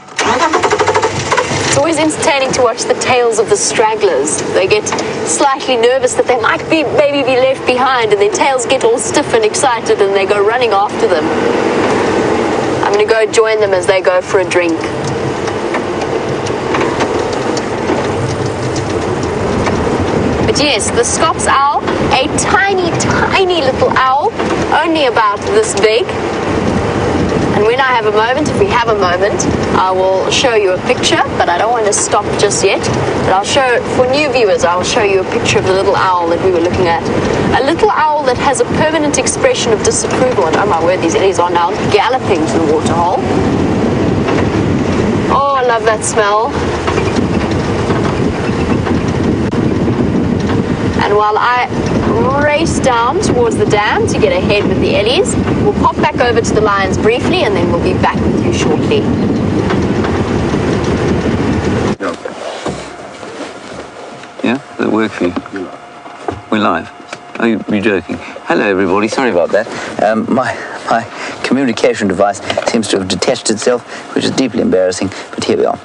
It's always entertaining to watch the tails of the stragglers. They get slightly nervous that they might maybe be left behind, and their tails get all stiff and excited and they go running after them. I'm going to go join them as they go for a drink. But yes, the Scops owl, a tiny little owl, only about this big. And when I have a moment, if we have a moment, I will show you a picture, but I don't want to stop just yet. But I'll show, for new viewers, I'll show you a picture of the little owl that we were looking at. A little owl that has a permanent expression of disapproval. And oh my word, these ellies are now galloping to the waterhole. Oh, I love that smell. And while I race down towards the dam to get ahead with the ellies, we'll pop back over to the lions briefly and then we'll be back with you shortly. Yeah, does it work for you? We're live. Oh, you're joking. Hello, everybody. Sorry about that. My communication device seems to have detached itself, which is deeply embarrassing, but here we are.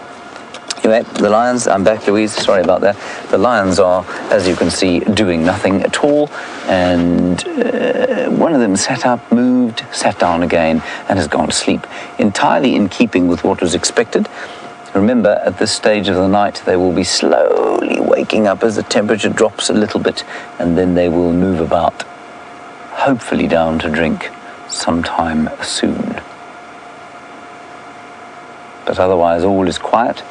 Anyway, the lions, I'm back, Louise, sorry about that. The lions are, as you can see, doing nothing at all, and one of them sat up, moved, sat down again, and has gone to sleep, entirely in keeping with what was expected. Remember, at this stage of the night, they will be slowly waking up as the temperature drops a little bit, and then they will move about, hopefully down to drink sometime soon. But otherwise, all is quiet.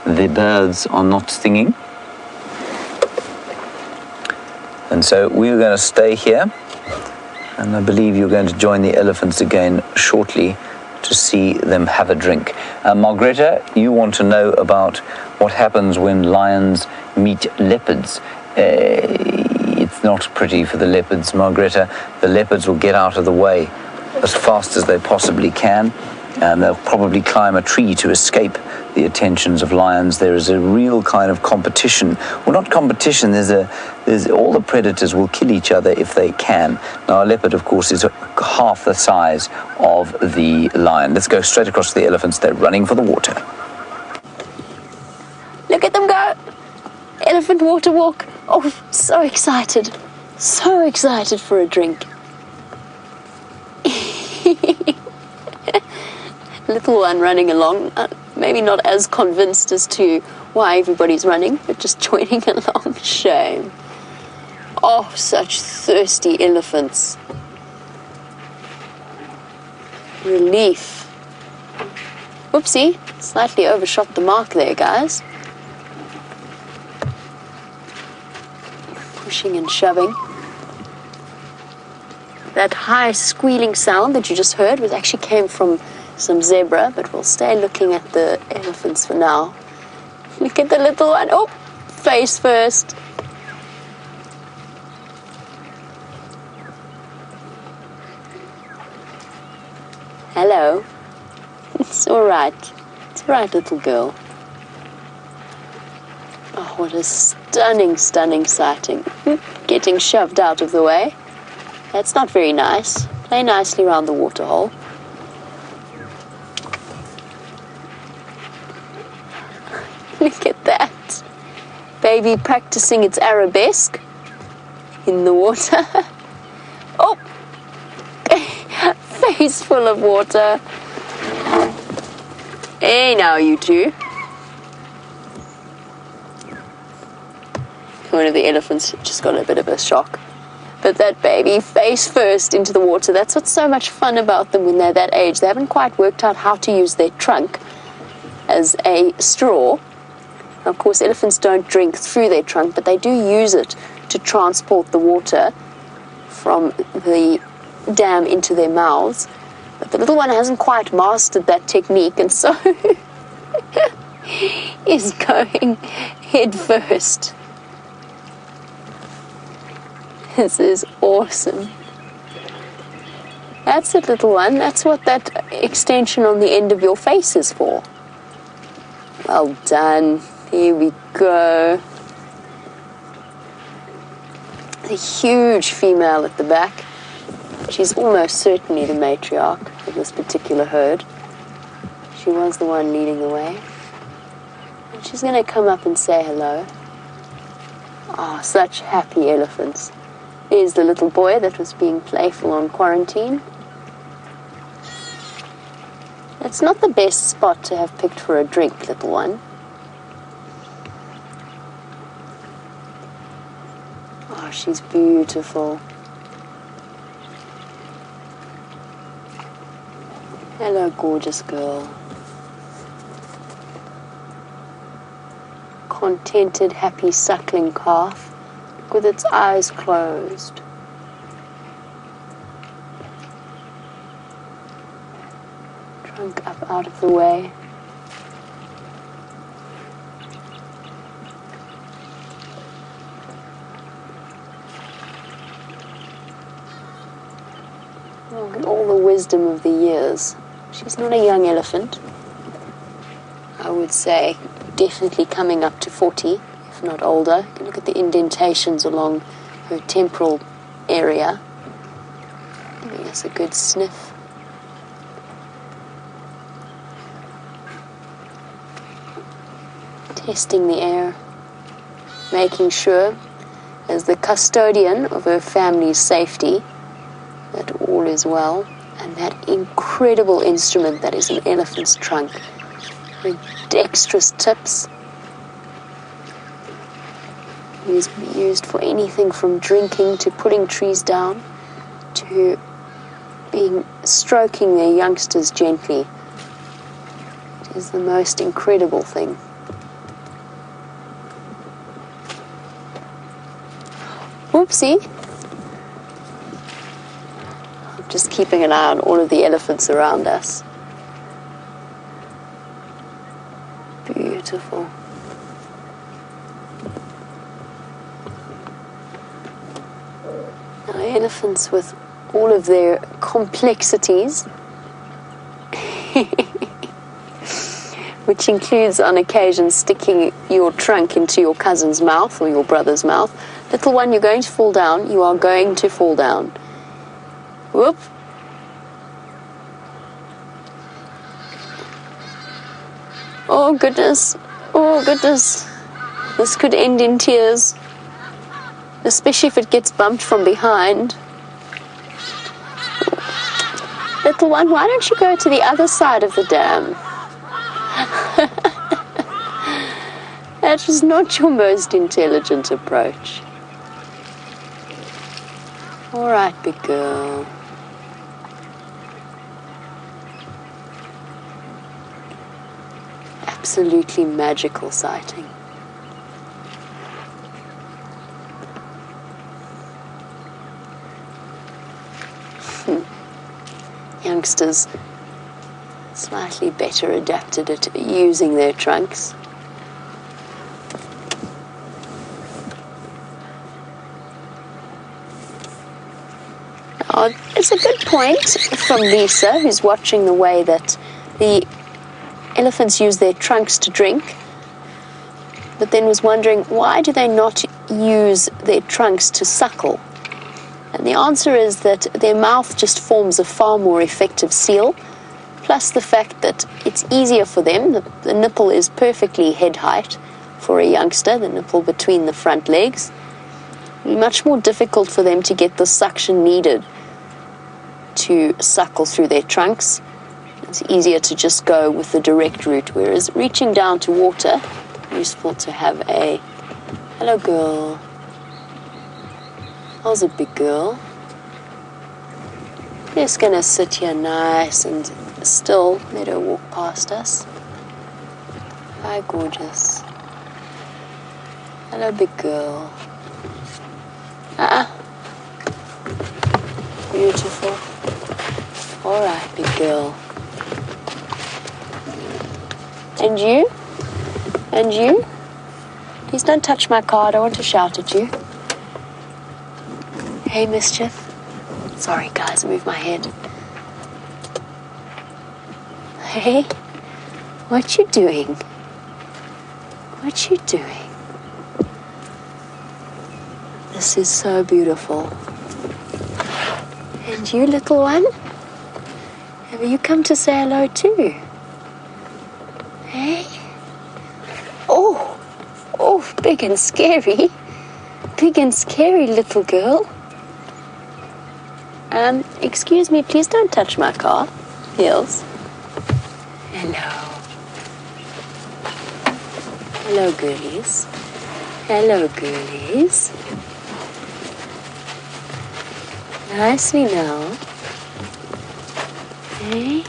The birds are not singing. And so we're going to stay here. And I believe you're going to join the elephants again shortly to see them have a drink. Margrethe, you want to know about what happens when lions meet leopards. It's not pretty for the leopards, Margrethe. The leopards will get out of the way as fast as they possibly can. And they'll probably climb a tree to escape the attentions of lions. There is a real kind of competition. Well, not competition, there's all the predators will kill each other if they can. Now, a leopard, of course, is half the size of the lion. Let's go straight across to the elephants. They're running for the water. Look at them go. Elephant water walk. Oh, so excited. So excited for a drink. Little one running along. maybe not as convinced as to why everybody's running, but just joining along. Shame. Oh, such thirsty elephants. Relief. Whoopsie, slightly overshot the mark there, guys. Pushing and shoving. That high squealing sound that you just heard actually came from some zebra, but we'll stay looking at the elephants for now. Look at the little one. Oh, face first. Hello. It's all right. It's all right, little girl. Oh, what a stunning, stunning sighting. Getting shoved out of the way. That's not very nice. Play nicely around the waterhole. Look at that. Baby practicing its arabesque in the water. Oh! Face full of water. Hey now, you two. One of the elephants just got a bit of a shock. But that baby, face first into the water, that's what's so much fun about them when they're that age. They haven't quite worked out how to use their trunk as a straw. Of course, elephants don't drink through their trunk, but they do use it to transport the water from the dam into their mouths. But the little one hasn't quite mastered that technique, and so is going head first. This is awesome. That's it, little one. That's what that extension on the end of your face is for. Well done. Here we go. The huge female at the back. She's almost certainly the matriarch of this particular herd. She was the one leading the way. And she's going to come up and say hello. Oh, such happy elephants. There's the little boy that was being playful on quarantine. It's not the best spot to have picked for a drink, little one. Oh, she's beautiful. Hello, gorgeous girl. Contented, happy suckling calf with its eyes closed. Trunk up out of the way. Look at all the wisdom of the years. She's not a young elephant. I would say definitely coming up to 40, if not older. You can look at the indentations along her temporal area. Giving us a good sniff. Testing the air. Making sure, as the custodian of her family's safety, that all is well. And that incredible instrument that is an elephant's trunk, with dexterous tips, used for anything from drinking to pulling trees down to stroking their youngsters gently. It is the most incredible thing. Oopsie. Just keeping an eye on all of the elephants around us. Beautiful. Now, elephants with all of their complexities, which includes on occasion sticking your trunk into your cousin's mouth or your brother's mouth. Little one, you're going to fall down. You are going to fall down. Whoop. Oh goodness. Oh goodness. This could end in tears. Especially if it gets bumped from behind. Little one, why don't you go to the other side of the dam? That was not your most intelligent approach. All right, big girl. Absolutely magical sighting. Youngsters slightly better adapted at using their trunks. Now, it's a good point from Lisa, who's watching the way that the elephants use their trunks to drink, but then was wondering, why do they not use their trunks to suckle? And the answer is that their mouth just forms a far more effective seal, plus the fact that it's easier for them. The nipple is perfectly head height for a youngster, the nipple between the front legs. Much more difficult for them to get the suction needed to suckle through their trunks. It's easier to just go with the direct route, whereas reaching down to water, useful to have a, hello girl, how's a big girl? Just gonna sit here nice and still, let her walk past us. Hi, gorgeous. Hello, big girl. Beautiful. All right, big girl. And you? And you? Please don't touch my car. I don't want to shout at you. Hey, Mischief. Sorry, guys, move my head. Hey, what you doing? What you doing? This is so beautiful. And you, little one? Have you come to say hello too? Hey? Oh, big and scary. Big and scary little girl. Excuse me, please don't touch my car. Heels. Hello. Hello, girlies. Hello, girlies. Nicely now. Hey?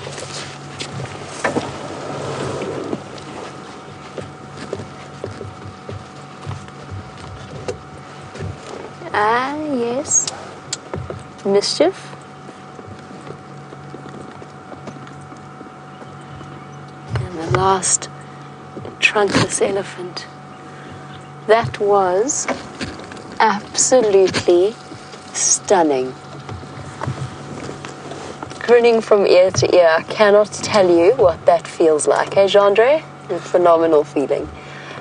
Yes. Mischief. And the last trunkless elephant. That was absolutely stunning. Grinning from ear to ear. I cannot tell you what that feels like. Hey, Gendre? A phenomenal feeling.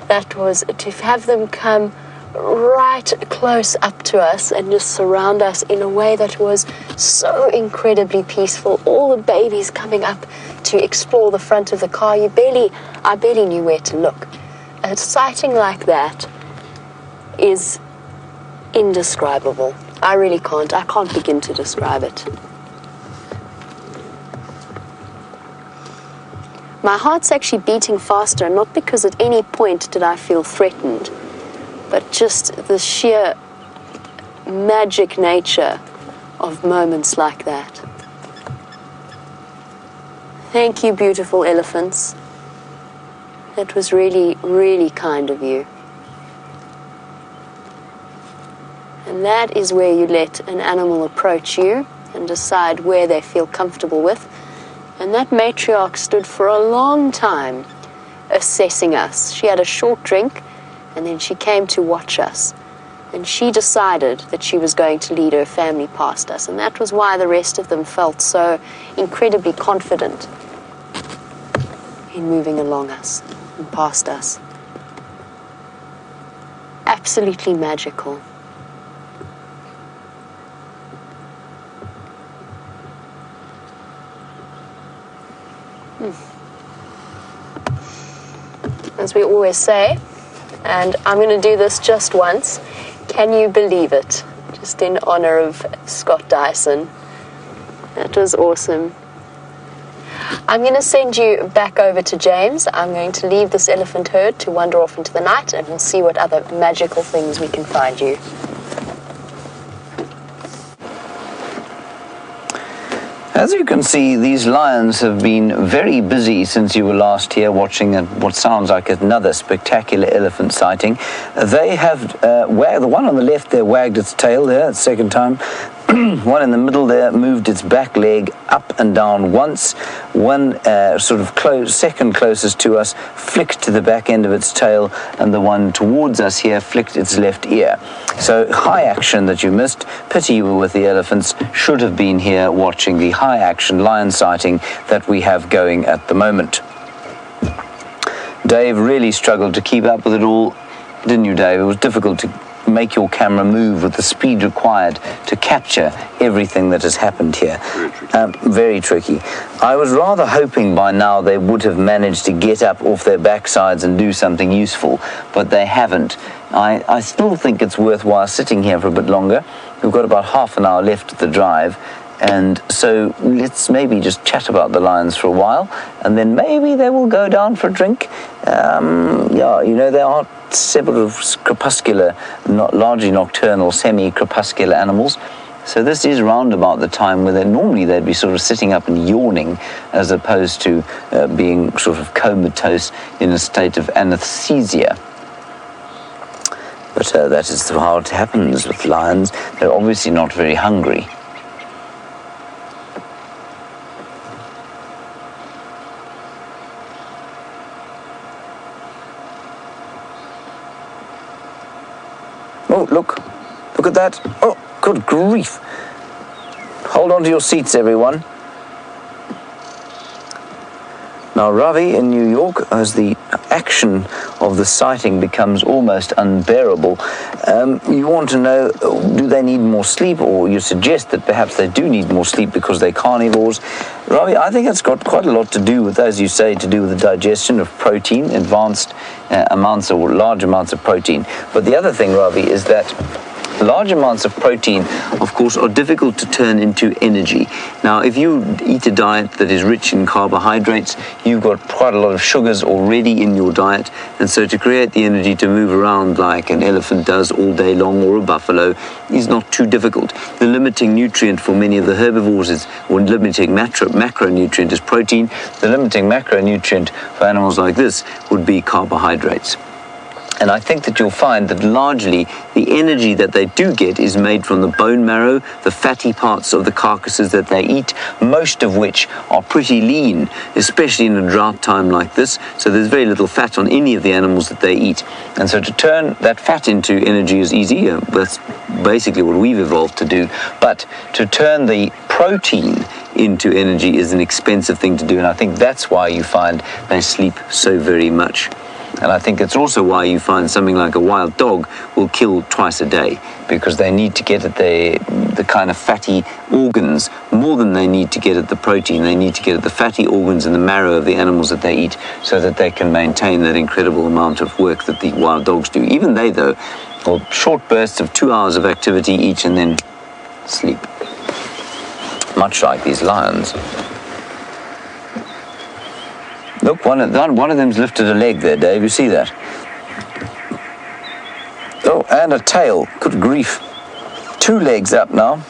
That was to have them come right close up to us and just surround us in a way that was so incredibly peaceful. All the babies coming up to explore the front of the car. I barely knew where to look. A sighting like that is indescribable. I really can't. I can't begin to describe it. My heart's actually beating faster, not because at any point did I feel threatened, but just the sheer magic nature of moments like that. Thank you, beautiful elephants. That was really, really kind of you. And that is where you let an animal approach you and decide where they feel comfortable with. And that matriarch stood for a long time assessing us. She had a short drink, and then she came to watch us. And she decided that she was going to lead her family past us. And that was why the rest of them felt so incredibly confident in moving along us and past us. Absolutely magical. As we always say, and I'm going to do this just once, can you believe it? Just in honor of Scott Dyson. That was awesome. I'm going to send you back over to James. I'm going to leave this elephant herd to wander off into the night, and we'll see what other magical things we can find you. As you can see, these lions have been very busy since you were last here watching what sounds like another spectacular elephant sighting. They have, the one on the left there wagged its tail there, second time. One in the middle there moved its back leg up and down once. One second closest to us flicked to the back end of its tail, and the one towards us here flicked its left ear. So high action that you missed. Pity you were with the elephants. Should have been here watching the high action lion sighting that we have going at the moment. Dave really struggled to keep up with it all, didn't you, Dave? It was difficult to make your camera move with the speed required to capture everything that has happened here. Very tricky. I was rather hoping by now they would have managed to get up off their backsides and do something useful, but they haven't. I still think it's worthwhile sitting here for a bit longer. We've got about half an hour left of the drive, and so let's maybe just chat about the lions for a while, and then maybe they will go down for a drink. They are several of crepuscular, largely nocturnal, semi-crepuscular animals. So this is round about the time where normally they'd be sort of sitting up and yawning, as opposed to being sort of comatose in a state of anesthesia. But that is how it happens with lions. They're obviously not very hungry. Oh, look at that. Oh, good grief. Hold on to your seats, everyone. Now, Ravi in New York, as the action of the sighting becomes almost unbearable, you want to know, do they need more sleep? Or you suggest that perhaps they do need more sleep because they're carnivores. Ravi, I think it's got quite a lot to do with, as you say, to do with the digestion of protein, advanced amounts or large amounts of protein. But the other thing, Ravi, is that large amounts of protein, of course, are difficult to turn into energy. Now, if you eat a diet that is rich in carbohydrates, you've got quite a lot of sugars already in your diet, and so to create the energy to move around like an elephant does all day long, or a buffalo, is not too difficult. The limiting nutrient for many of the herbivores is, or limiting macronutrient is protein. The limiting macronutrient for animals like this would be carbohydrates. And I think that you'll find that largely the energy that they do get is made from the bone marrow, the fatty parts of the carcasses that they eat, most of which are pretty lean, especially in a drought time like this. So there's very little fat on any of the animals that they eat. And so to turn that fat into energy is easy. That's basically what we've evolved to do. But to turn the protein into energy is an expensive thing to do. And I think that's why you find they sleep so very much. And I think it's also why you find something like a wild dog will kill twice a day, because they need to get at the kind of fatty organs more than they need to get at the protein. They need to get at the fatty organs and the marrow of the animals that they eat, so that they can maintain that incredible amount of work that the wild dogs do. Even they, though, will short bursts of 2 hours of activity each and then sleep, much like these lions. Look, one of them's lifted a leg there, Dave. You see that? Oh, and a tail. Good grief. 2 legs up now.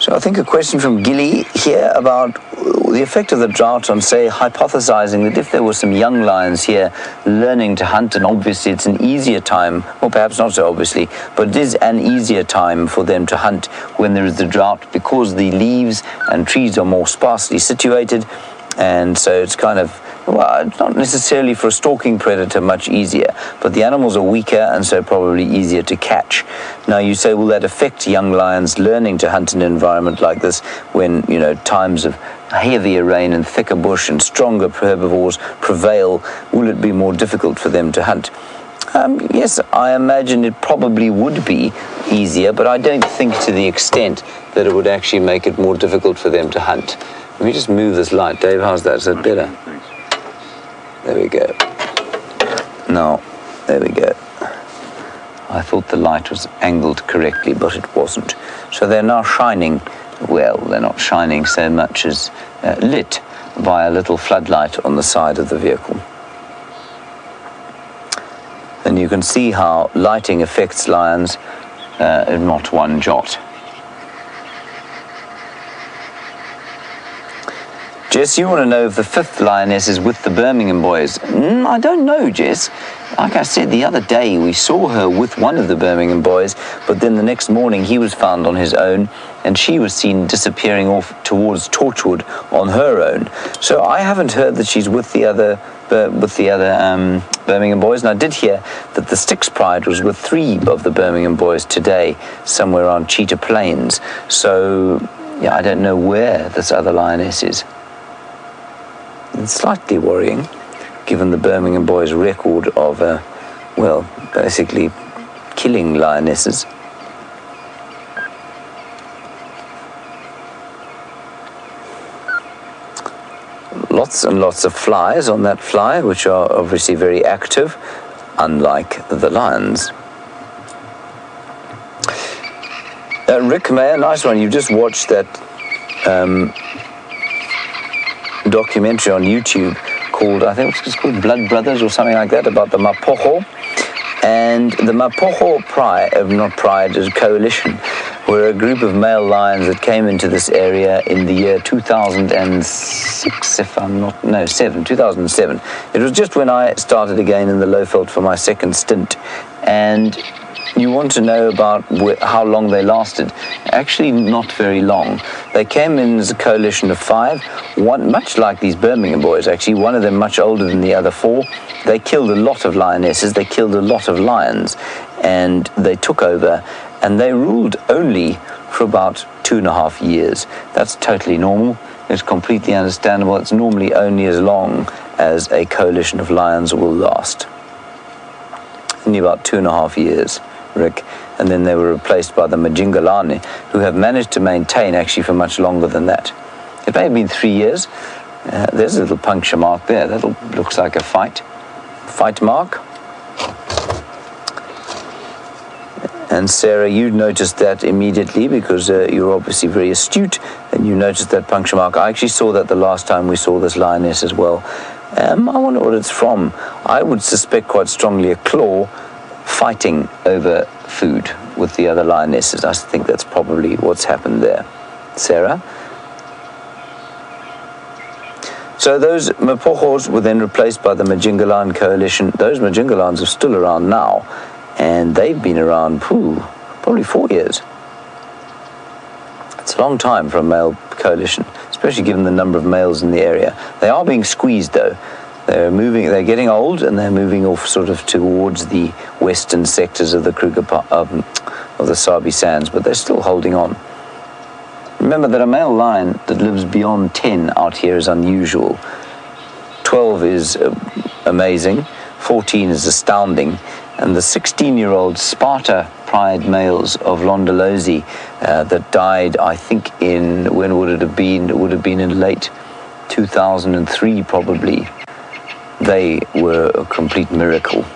So I think a question from Gilly here about the effect of the drought on, say, hypothesizing that if there were some young lions here learning to hunt, and obviously it's an easier time, or perhaps not so obviously, but it is an easier time for them to hunt when there is the drought, because the leaves and trees are more sparsely situated, and so it's kind of, well, it's not necessarily for a stalking predator much easier, but the animals are weaker and so probably easier to catch. Now you say, will that affect young lions learning to hunt in an environment like this when, times of heavier rain and thicker bush and stronger herbivores prevail? Will it be more difficult for them to hunt? Yes, I imagine it probably would be easier, but I don't think to the extent that it would actually make it more difficult for them to hunt. Let me just move this light. Dave, how's that? Is that better? There we go. Now, there we go. I thought the light was angled correctly, but it wasn't. So they're now shining. Well, they're not shining so much as lit by a little floodlight on the side of the vehicle. And you can see how lighting affects lions in not one jot. Jess, you want to know if the fifth lioness is with the Birmingham boys? I don't know, Jess. Like I said, the other day we saw her with one of the Birmingham boys, but then the next morning he was found on his own and she was seen disappearing off towards Torchwood on her own. So I haven't heard that she's with the other Birmingham boys, and I did hear that the Styx Pride was with 3 of the Birmingham boys today, somewhere on Cheetah Plains. So, yeah, I don't know where this other lioness is. It's slightly worrying, given the Birmingham boys' record of, well, basically killing lionesses. Lots and lots of flies on that fly, which are obviously very active, unlike the lions. Rick Mayer, nice one. You just watched that documentary on YouTube called, I think it's called Blood Brothers or something like that, about the Mapocho. And the Mapocho coalition were a group of male lions that came into this area in the year 2006, 2007. It was just when I started again in the Lowveld for my second stint. And you want to know about how long they lasted. Actually, not very long. They came in as a coalition of 5, one much like these Birmingham boys, actually, one of them much older than the other 4. They killed a lot of lionesses, they killed a lot of lions, and they took over, and they ruled only for about 2.5 years. That's totally normal. It's completely understandable. It's normally only as long as a coalition of lions will last. Only about 2.5 years. Rick, and then they were replaced by the Majingalani, who have managed to maintain actually for much longer than that. It may have been 3 years. There's a little puncture mark there. That looks like a fight mark. And Sarah, you noticed that immediately because you're obviously very astute, and you noticed that puncture mark. I actually saw that the last time we saw this lioness as well. I wonder what it's from. I would suspect quite strongly a claw fighting over food with the other lionesses. I think that's probably what's happened there. Sarah? So those Mapojos were then replaced by the Majingalan coalition. Those Majingalans are still around now, and they've been around, probably 4 years. It's a long time for a male coalition, especially given the number of males in the area. They are being squeezed, though. They're getting old, and they're moving off sort of towards the western sectors of the Kruger of the Sabi Sands, but they're still holding on. Remember that a male lion that lives beyond 10 out here is unusual. 12 is amazing, 14 is astounding, and the 16-year-old Sparta Pride males of Londolozi that died, I think when would it have been? It would have been in late 2003 probably. They were a complete miracle.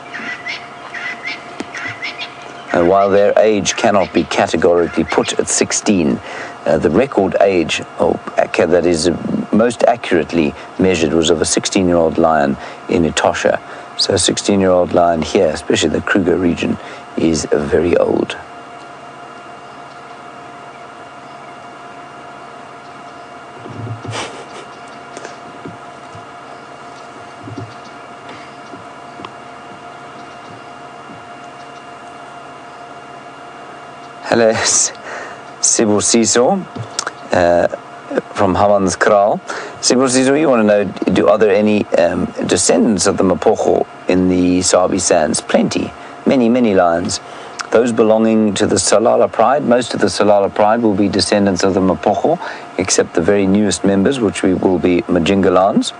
And while their age cannot be categorically put at 16, the record age that is most accurately measured was of a 16-year-old lion in Etosha. So a 16-year-old lion here, especially the Kruger region, is very old. Hello, Sibusiso from Hammanskraal. Sibusiso, you want to know, are there any descendants of the Mapocho in the Sabi Sands? Plenty. Many, many lions. Those belonging to the Salala Pride, most of the Salala Pride will be descendants of the Mapocho, except the very newest members, which will be Majingalans.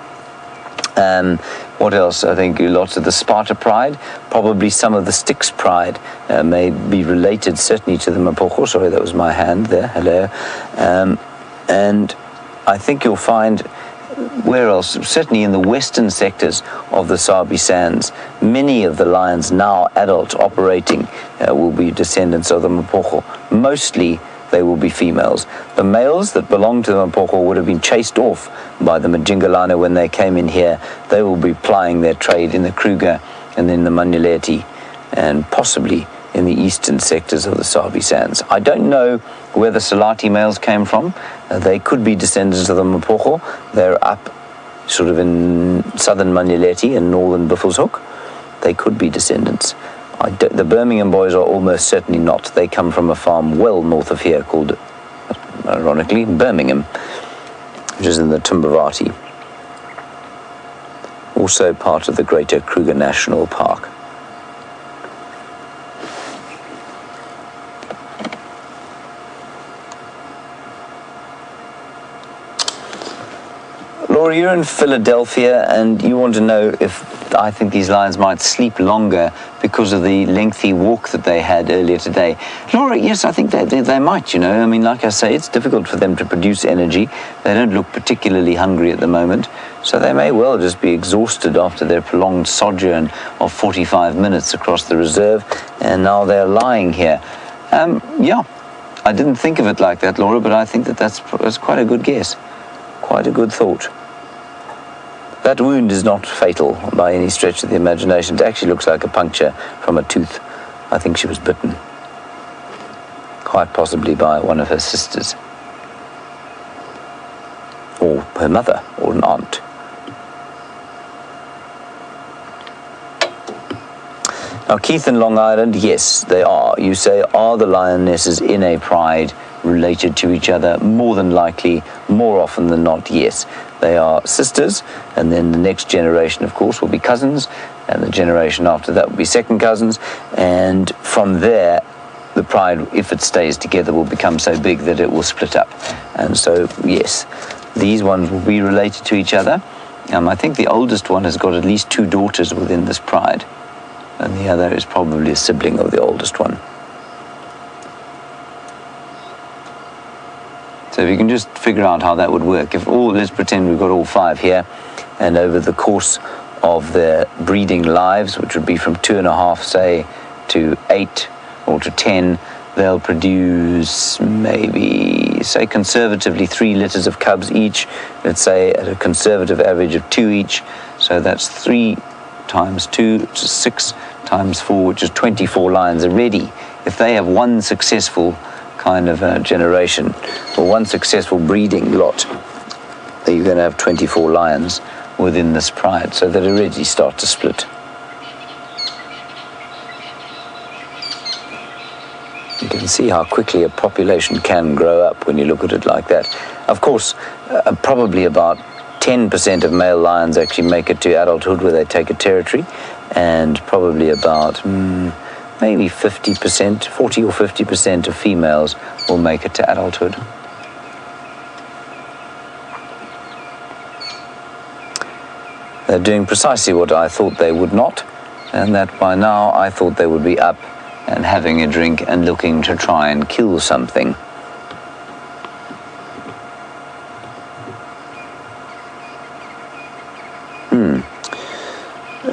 What else? I think lots of the Sparta Pride, probably some of the Styx Pride may be related certainly to the Mapocho. Sorry, that was my hand there. Hello. And I think you'll find where else? Certainly in the western sectors of the Sabi Sands, many of the lions now adult operating will be descendants of the Mpocho. Mostly they will be females. The males that belong to the Mpocho would have been chased off by the Majingalana when they came in here. They will be plying their trade in the Kruger and then the Manyuleti and possibly in the eastern sectors of the Sabi Sands. I don't know where the Salati males came from. They could be descendants of the Mpocho. They're up sort of in southern Manyuleti and northern Buffelshoek. They could be descendants. The Birmingham boys are almost certainly not. They come from a farm well north of here called, ironically, Birmingham, which is in the Timbavati. Also part of the Greater Kruger National Park. Laura, you're in Philadelphia and you want to know if I think these lions might sleep longer because of the lengthy walk that they had earlier today. Laura, yes, I think they might, you know. I mean, like I say, it's difficult for them to produce energy. They don't look particularly hungry at the moment, so they may well just be exhausted after their prolonged sojourn of 45 minutes across the reserve, and now they're lying here. Yeah, I didn't think of it like that, Laura, but I think that's quite a good guess. Quite a good thought. That wound is not fatal by any stretch of the imagination. It actually looks like a puncture from a tooth. I think she was bitten. Quite possibly by one of her sisters. Or her mother, or an aunt. Now, Keith in Long Island, yes, they are. You say, are the lionesses in a pride related to each other? More than likely, more often than not, yes. They are sisters, and then the next generation, of course, will be cousins, and the generation after that will be second cousins, and from there, the pride, if it stays together, will become so big that it will split up. And so, yes, these ones will be related to each other. I think the oldest one has got at least 2 daughters within this pride, and the other is probably a sibling of the oldest one. So if you can just figure out how that would work. Let's pretend we've got all 5 here, and over the course of their breeding lives, which would be from 2.5, say, to 8 or to 10, they'll produce maybe, say, conservatively 3 litters of cubs each. Let's say at a conservative average of 2 each. So that's 3 times 2, which is 6 times 4, which is 24 lions already. If they have one successful kind of generation, or one successful breeding lot, then you're going to have 24 lions within this pride, so that already start to split. You can see how quickly a population can grow up when you look at it like that. Of course, probably about 10% of male lions actually make it to adulthood where they take a territory, and probably about maybe 50%, 40 or 50% of females will make it to adulthood. They're doing precisely what I thought they would not, and that by now I thought they would be up and having a drink and looking to try and kill something.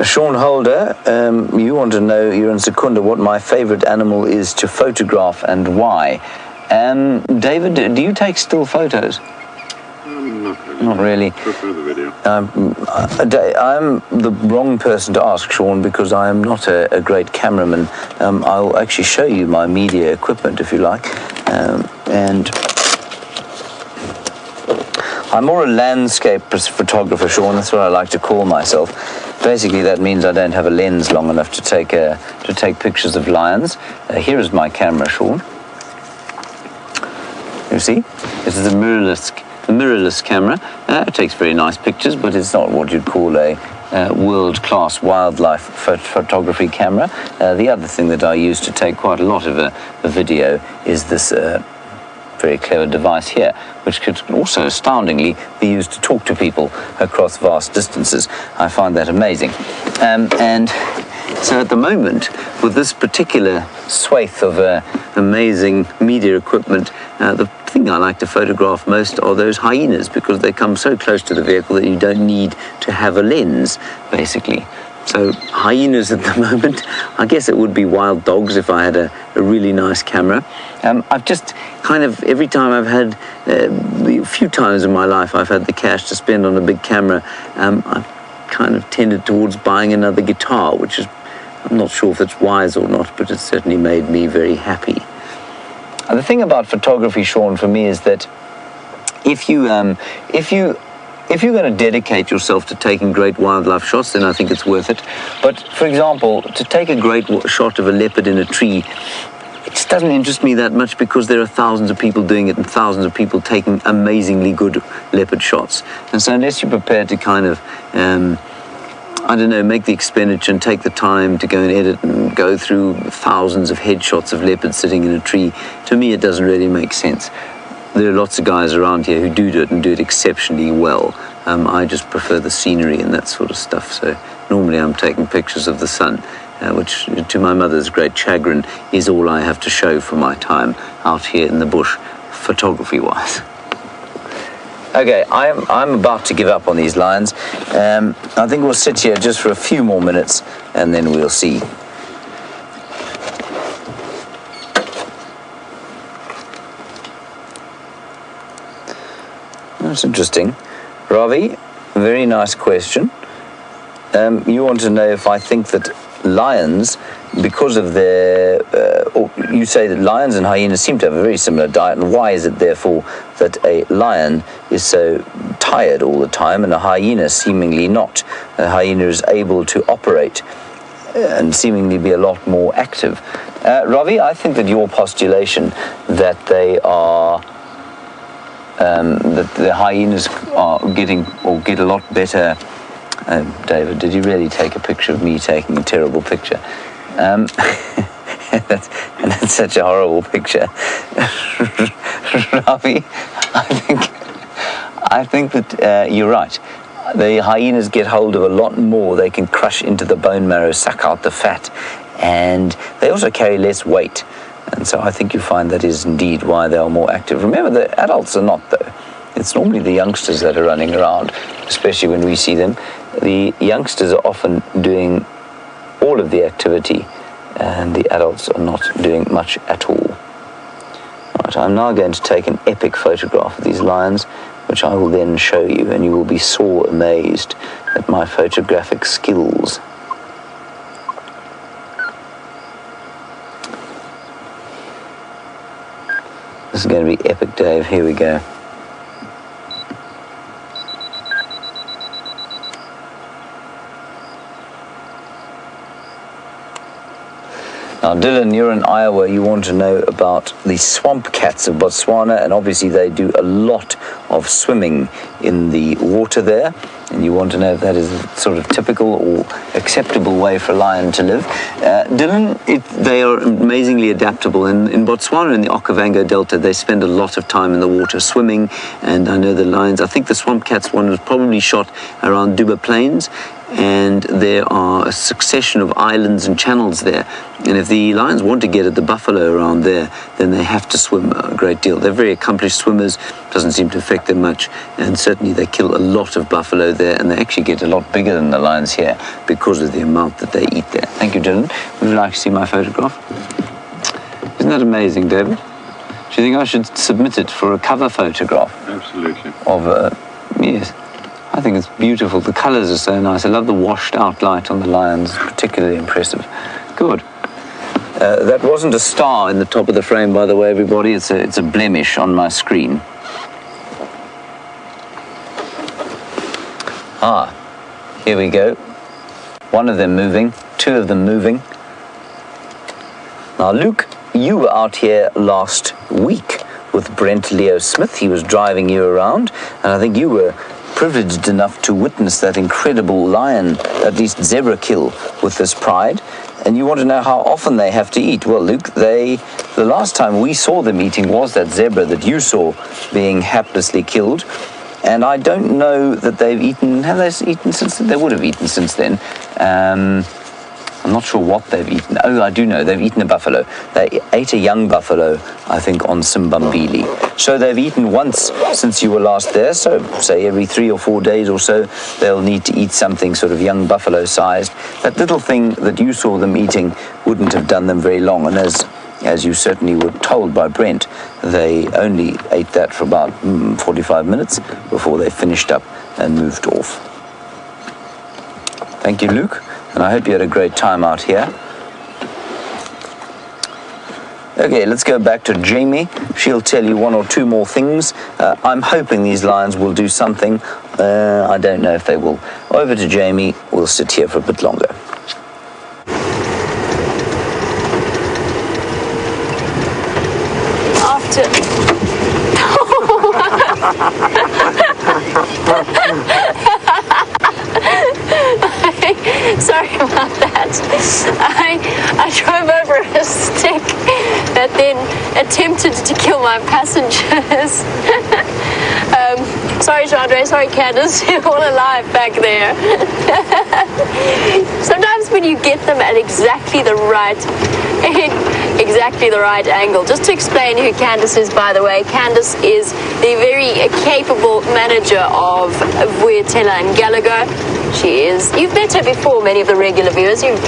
Sean Holder, you want to know, you're in Secunda, what my favorite animal is to photograph and why. David, do you take still photos? Not really. Prefer the video. I'm the wrong person to ask, Sean, because I am not a great cameraman. I'll actually show you my media equipment if you like. And I'm more a landscape photographer, Sean. That's what I like to call myself. Basically, that means I don't have a lens long enough to take pictures of lions. Here is my camera, Sean. You see, this is a mirrorless camera. It takes very nice pictures, but it's not what you'd call a world-class wildlife photography camera. The other thing that I use to take quite a lot of a video is this very clever device here, which could also astoundingly be used to talk to people across vast distances. I find that amazing. And so at the moment, with this particular swathe of amazing media equipment, the thing I like to photograph most are those hyenas, because they come so close to the vehicle that you don't need to have a lens, basically. So hyenas at the moment. I guess it would be wild dogs if I had a really nice camera. I've just kind of, every time I've had, a few times in my life I've had the cash to spend on a big camera, I've kind of tended towards buying another guitar, which is, I'm not sure if it's wise or not, but it's certainly made me very happy. And the thing about photography, Sean, for me is that if you're going to dedicate yourself to taking great wildlife shots, then I think it's worth it. But, for example, to take a great shot of a leopard in a tree, it just doesn't interest me that much, because there are thousands of people doing it and thousands of people taking amazingly good leopard shots. And so unless you're prepared to kind of, I don't know, make the expenditure and take the time to go and edit and go through thousands of headshots of leopards sitting in a tree, to me it doesn't really make sense. There are lots of guys around here who do it and do it exceptionally well. I just prefer the scenery and that sort of stuff. So normally I'm taking pictures of the sun, which to my mother's great chagrin is all I have to show for my time out here in the bush, photography-wise. Okay, I'm about to give up on these lions. I think we'll sit here just for a few more minutes and then we'll see. That's interesting. Ravi, very nice question. You want to know if I think that lions, because of their, or you say that lions and hyenas seem to have a very similar diet, and why is it therefore that a lion is so tired all the time and a hyena seemingly not? A hyena is able to operate and seemingly be a lot more active. Ravi, I think that your postulation that they are that the hyenas are getting, or get a lot better. David, did you really take a picture of me taking a terrible picture? That's such a horrible picture. Ravi, I think that you're right. The hyenas get hold of a lot more. They can crush into the bone marrow, suck out the fat, and they also carry less weight. And so I think you find that is indeed why they are more active. Remember, the adults are not, though. It's normally the youngsters that are running around, especially when we see them. The youngsters are often doing all of the activity, and the adults are not doing much at all. Right, I'm now going to take an epic photograph of these lions, which I will then show you, and you will be sore amazed at my photographic skills. This is going to be epic, Dave. Here we go. Now, Dylan, you're in Iowa. You want to know about the swamp cats of Botswana, and obviously they do a lot of swimming in the water there. And you want to know if that is a sort of typical or acceptable way for a lion to live. Dylan, they are amazingly adaptable. In Botswana, in the Okavango Delta, they spend a lot of time in the water swimming. And I know the lions, I think the swamp cats one was probably shot around Djuma Plains. And there are a succession of islands and channels there. And if the lions want to get at the buffalo around there, then they have to swim a great deal. They're very accomplished swimmers, doesn't seem to affect them much. And certainly they kill a lot of buffalo there, and they actually get a lot bigger than the lions here because of the amount that they eat there. Thank you, Dylan. Would you like to see my photograph? Isn't that amazing, David? Do you think I should submit it for a cover photograph? Absolutely. Of, yes. I think it's beautiful. The colours are so nice. I love the washed out light on the lions. Particularly impressive. Good. That wasn't a star in the top of the frame, by the way, everybody. It's a blemish on my screen. Here we go. One of them moving, two of them moving. Now, Luke, you were out here last week with Brent Leo Smith. He was driving you around, and I think you were privileged enough to witness that incredible lion, at least zebra kill with this pride. And you want to know how often they have to eat. Well, Luke, the last time we saw them eating was that zebra that you saw being haplessly killed. And I don't know that they've eaten, have they eaten since then? They would have eaten since then. I'm not sure what they've eaten. Oh, I do know. They've eaten a buffalo. They ate a young buffalo, I think, on Simbambili. So they've eaten once since you were last there. So, say, every 3 or 4 days or so, they'll need to eat something sort of young buffalo-sized. That little thing that you saw them eating wouldn't have done them very long. And as you certainly were told by Brent, they only ate that for about 45 minutes before they finished up and moved off. Thank you, Luke. And I hope you had a great time out here. Okay, let's go back to Jamie. She'll tell you 1 or 2 more things. I'm hoping these lions will do something. I don't know if they will. Over to Jamie. We'll sit here for a bit longer. Sorry about that. I drove over a stick that then attempted to kill my passengers. Sorry, Chandra. Sorry, Candace. You're all alive back there. Sometimes when you get them at exactly the right angle. Just to explain who Candace is, by the way, Candace is the very capable manager of Vuyatela and Gallagher. She is. You've met her before, many of the regular viewers. You've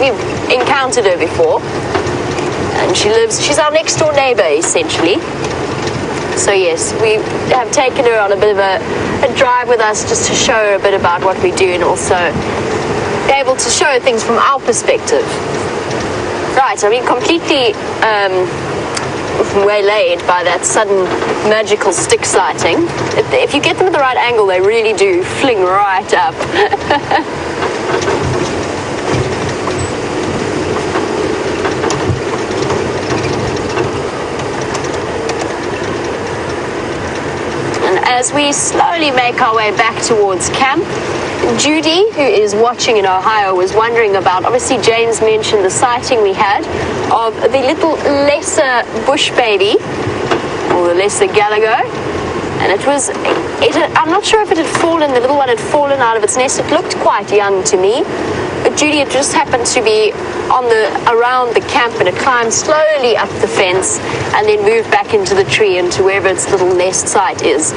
encountered her before. And she's our next door neighbor, essentially. So yes, we have taken her on a bit of a drive with us just to show her a bit about what we do and also be able to show her things from our perspective. Right, I mean, completely waylaid by that sudden magical stick sighting. If you get them at the right angle, they really do fling right up. And as we slowly make our way back towards camp, Judy, who is watching in Ohio, was wondering about, obviously James mentioned the sighting we had of the little lesser bush baby, or the lesser Gallagher, and I'm not sure if it had fallen, the little one had fallen out of its nest. It looked quite young to me, but Judy had just happened to be around the camp, and it climbed slowly up the fence and then moved back into the tree and to wherever its little nest site is.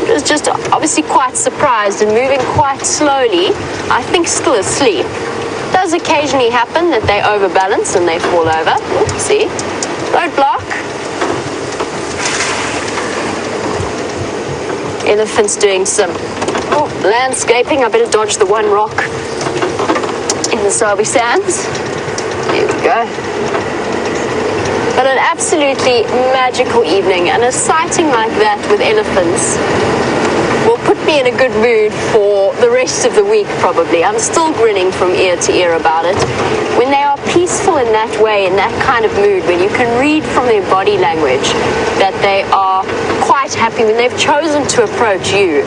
It was just obviously quite surprised and moving quite slowly, I think still asleep. It does occasionally happen that they overbalance and they fall over. Oops, see? Roadblock. Elephant's doing some landscaping. I better dodge the one rock in the Sabi Sands. There we go. But an absolutely magical evening, and a sighting like that with elephants will put me in a good mood for the rest of the week, probably. I'm still grinning from ear to ear about it. When they are peaceful in that way, in that kind of mood, when you can read from their body language that they are quite happy, when they've chosen to approach you,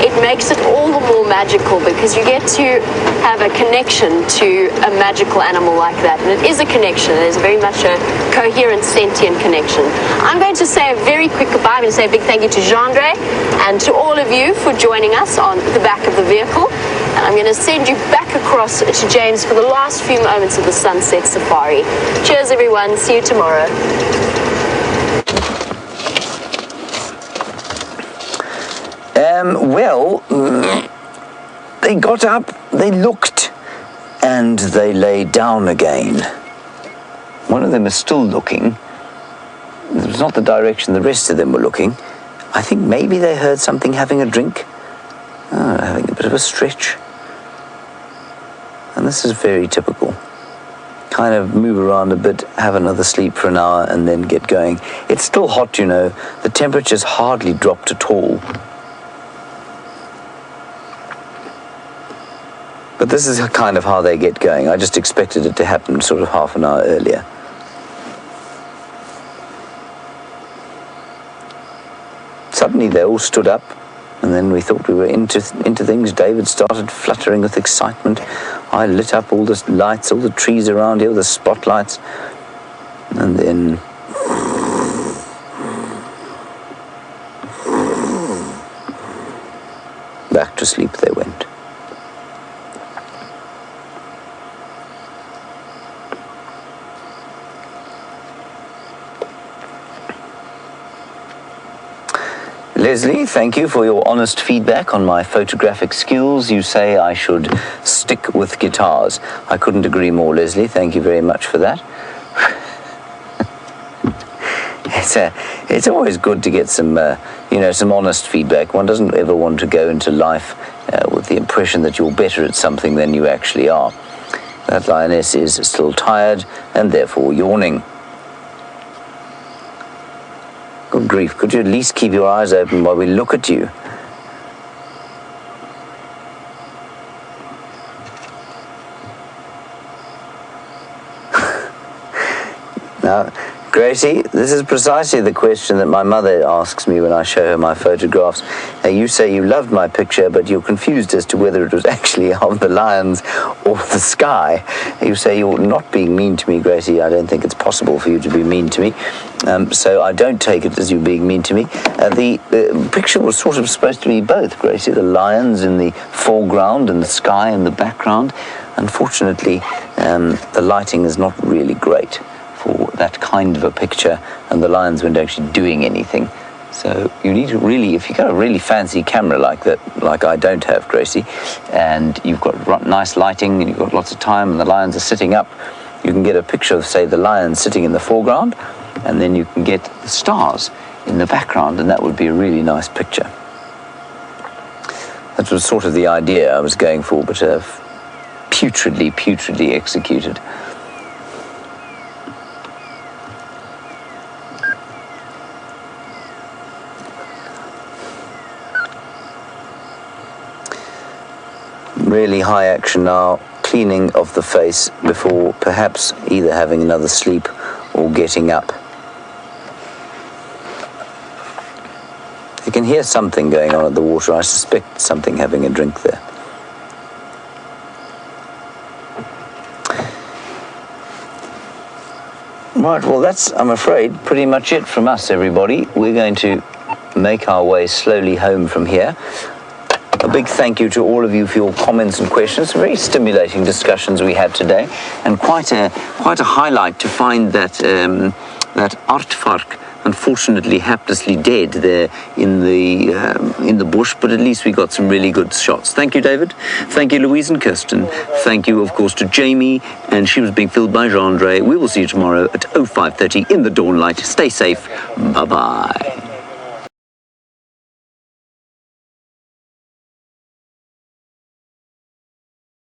it makes it all the more magical, because you get to have a connection to a magical animal like that. And it is a connection. It is very much a coherent, sentient connection. I'm going to say a very quick goodbye. I'm going to say a big thank you to Gendre and to all of you for joining us on the back of the vehicle. And I'm going to send you back across to James for the last few moments of the sunset safari. Cheers, everyone. See you tomorrow. They got up, they looked, and they lay down again. One of them is still looking. It was not the direction the rest of them were looking. I think maybe they heard something having a drink. Having a bit of a stretch. And this is very typical. Kind of move around a bit, have another sleep for an hour, and then get going. It's still hot, you know. The temperature's hardly dropped at all. But this is kind of how they get going. I just expected it to happen sort of half an hour earlier. Suddenly they all stood up, and then we thought we were into things. David started fluttering with excitement. I lit up all the lights, all the trees around here, the spotlights, and then back to sleep they went. Leslie, thank you for your honest feedback on my photographic skills. You say I should stick with guitars. I couldn't agree more, Leslie. Thank you very much for that. It's always good to get some, some honest feedback. One doesn't ever want to go into life with the impression that you're better at something than you actually are. That lioness is still tired and therefore yawning. Good grief, could you at least keep your eyes open while we look at you? Now, Gracie, this is precisely the question that my mother asks me when I show her my photographs. You say you loved my picture, but you're confused as to whether it was actually of the lions or the sky. You say you're not being mean to me, Gracie. I don't think it's possible for you to be mean to me. So I don't take it as you being mean to me. The picture was sort of supposed to be both, Gracie. The lions in the foreground and the sky in the background. Unfortunately, the lighting is not really great for that kind of a picture, and the lions weren't actually doing anything. So you need to really, if you've got a really fancy camera like that, like I don't have, Gracie, and you've got nice lighting and you've got lots of time and the lions are sitting up, you can get a picture of, say, the lions sitting in the foreground, and then you can get the stars in the background, and that would be a really nice picture. That was sort of the idea I was going for, but putridly executed. Really high action now, cleaning of the face before perhaps either having another sleep or getting up. You can hear something going on at the water. I suspect something having a drink there. Right, well that's, I'm afraid, pretty much it from us, everybody. We're going to make our way slowly home from here. A big thank you to all of you for your comments and questions. Very stimulating discussions we had today, and quite a highlight to find that that aardvark, unfortunately haplessly dead there in the bush, but at least we got some really good shots. Thank you, David. Thank you, Louise and Kirsten. Thank you, of course, to Jamie, and she was being filmed by Jean-Andre. We will see you tomorrow at 05:30 in the dawn light. Stay safe. Bye-bye.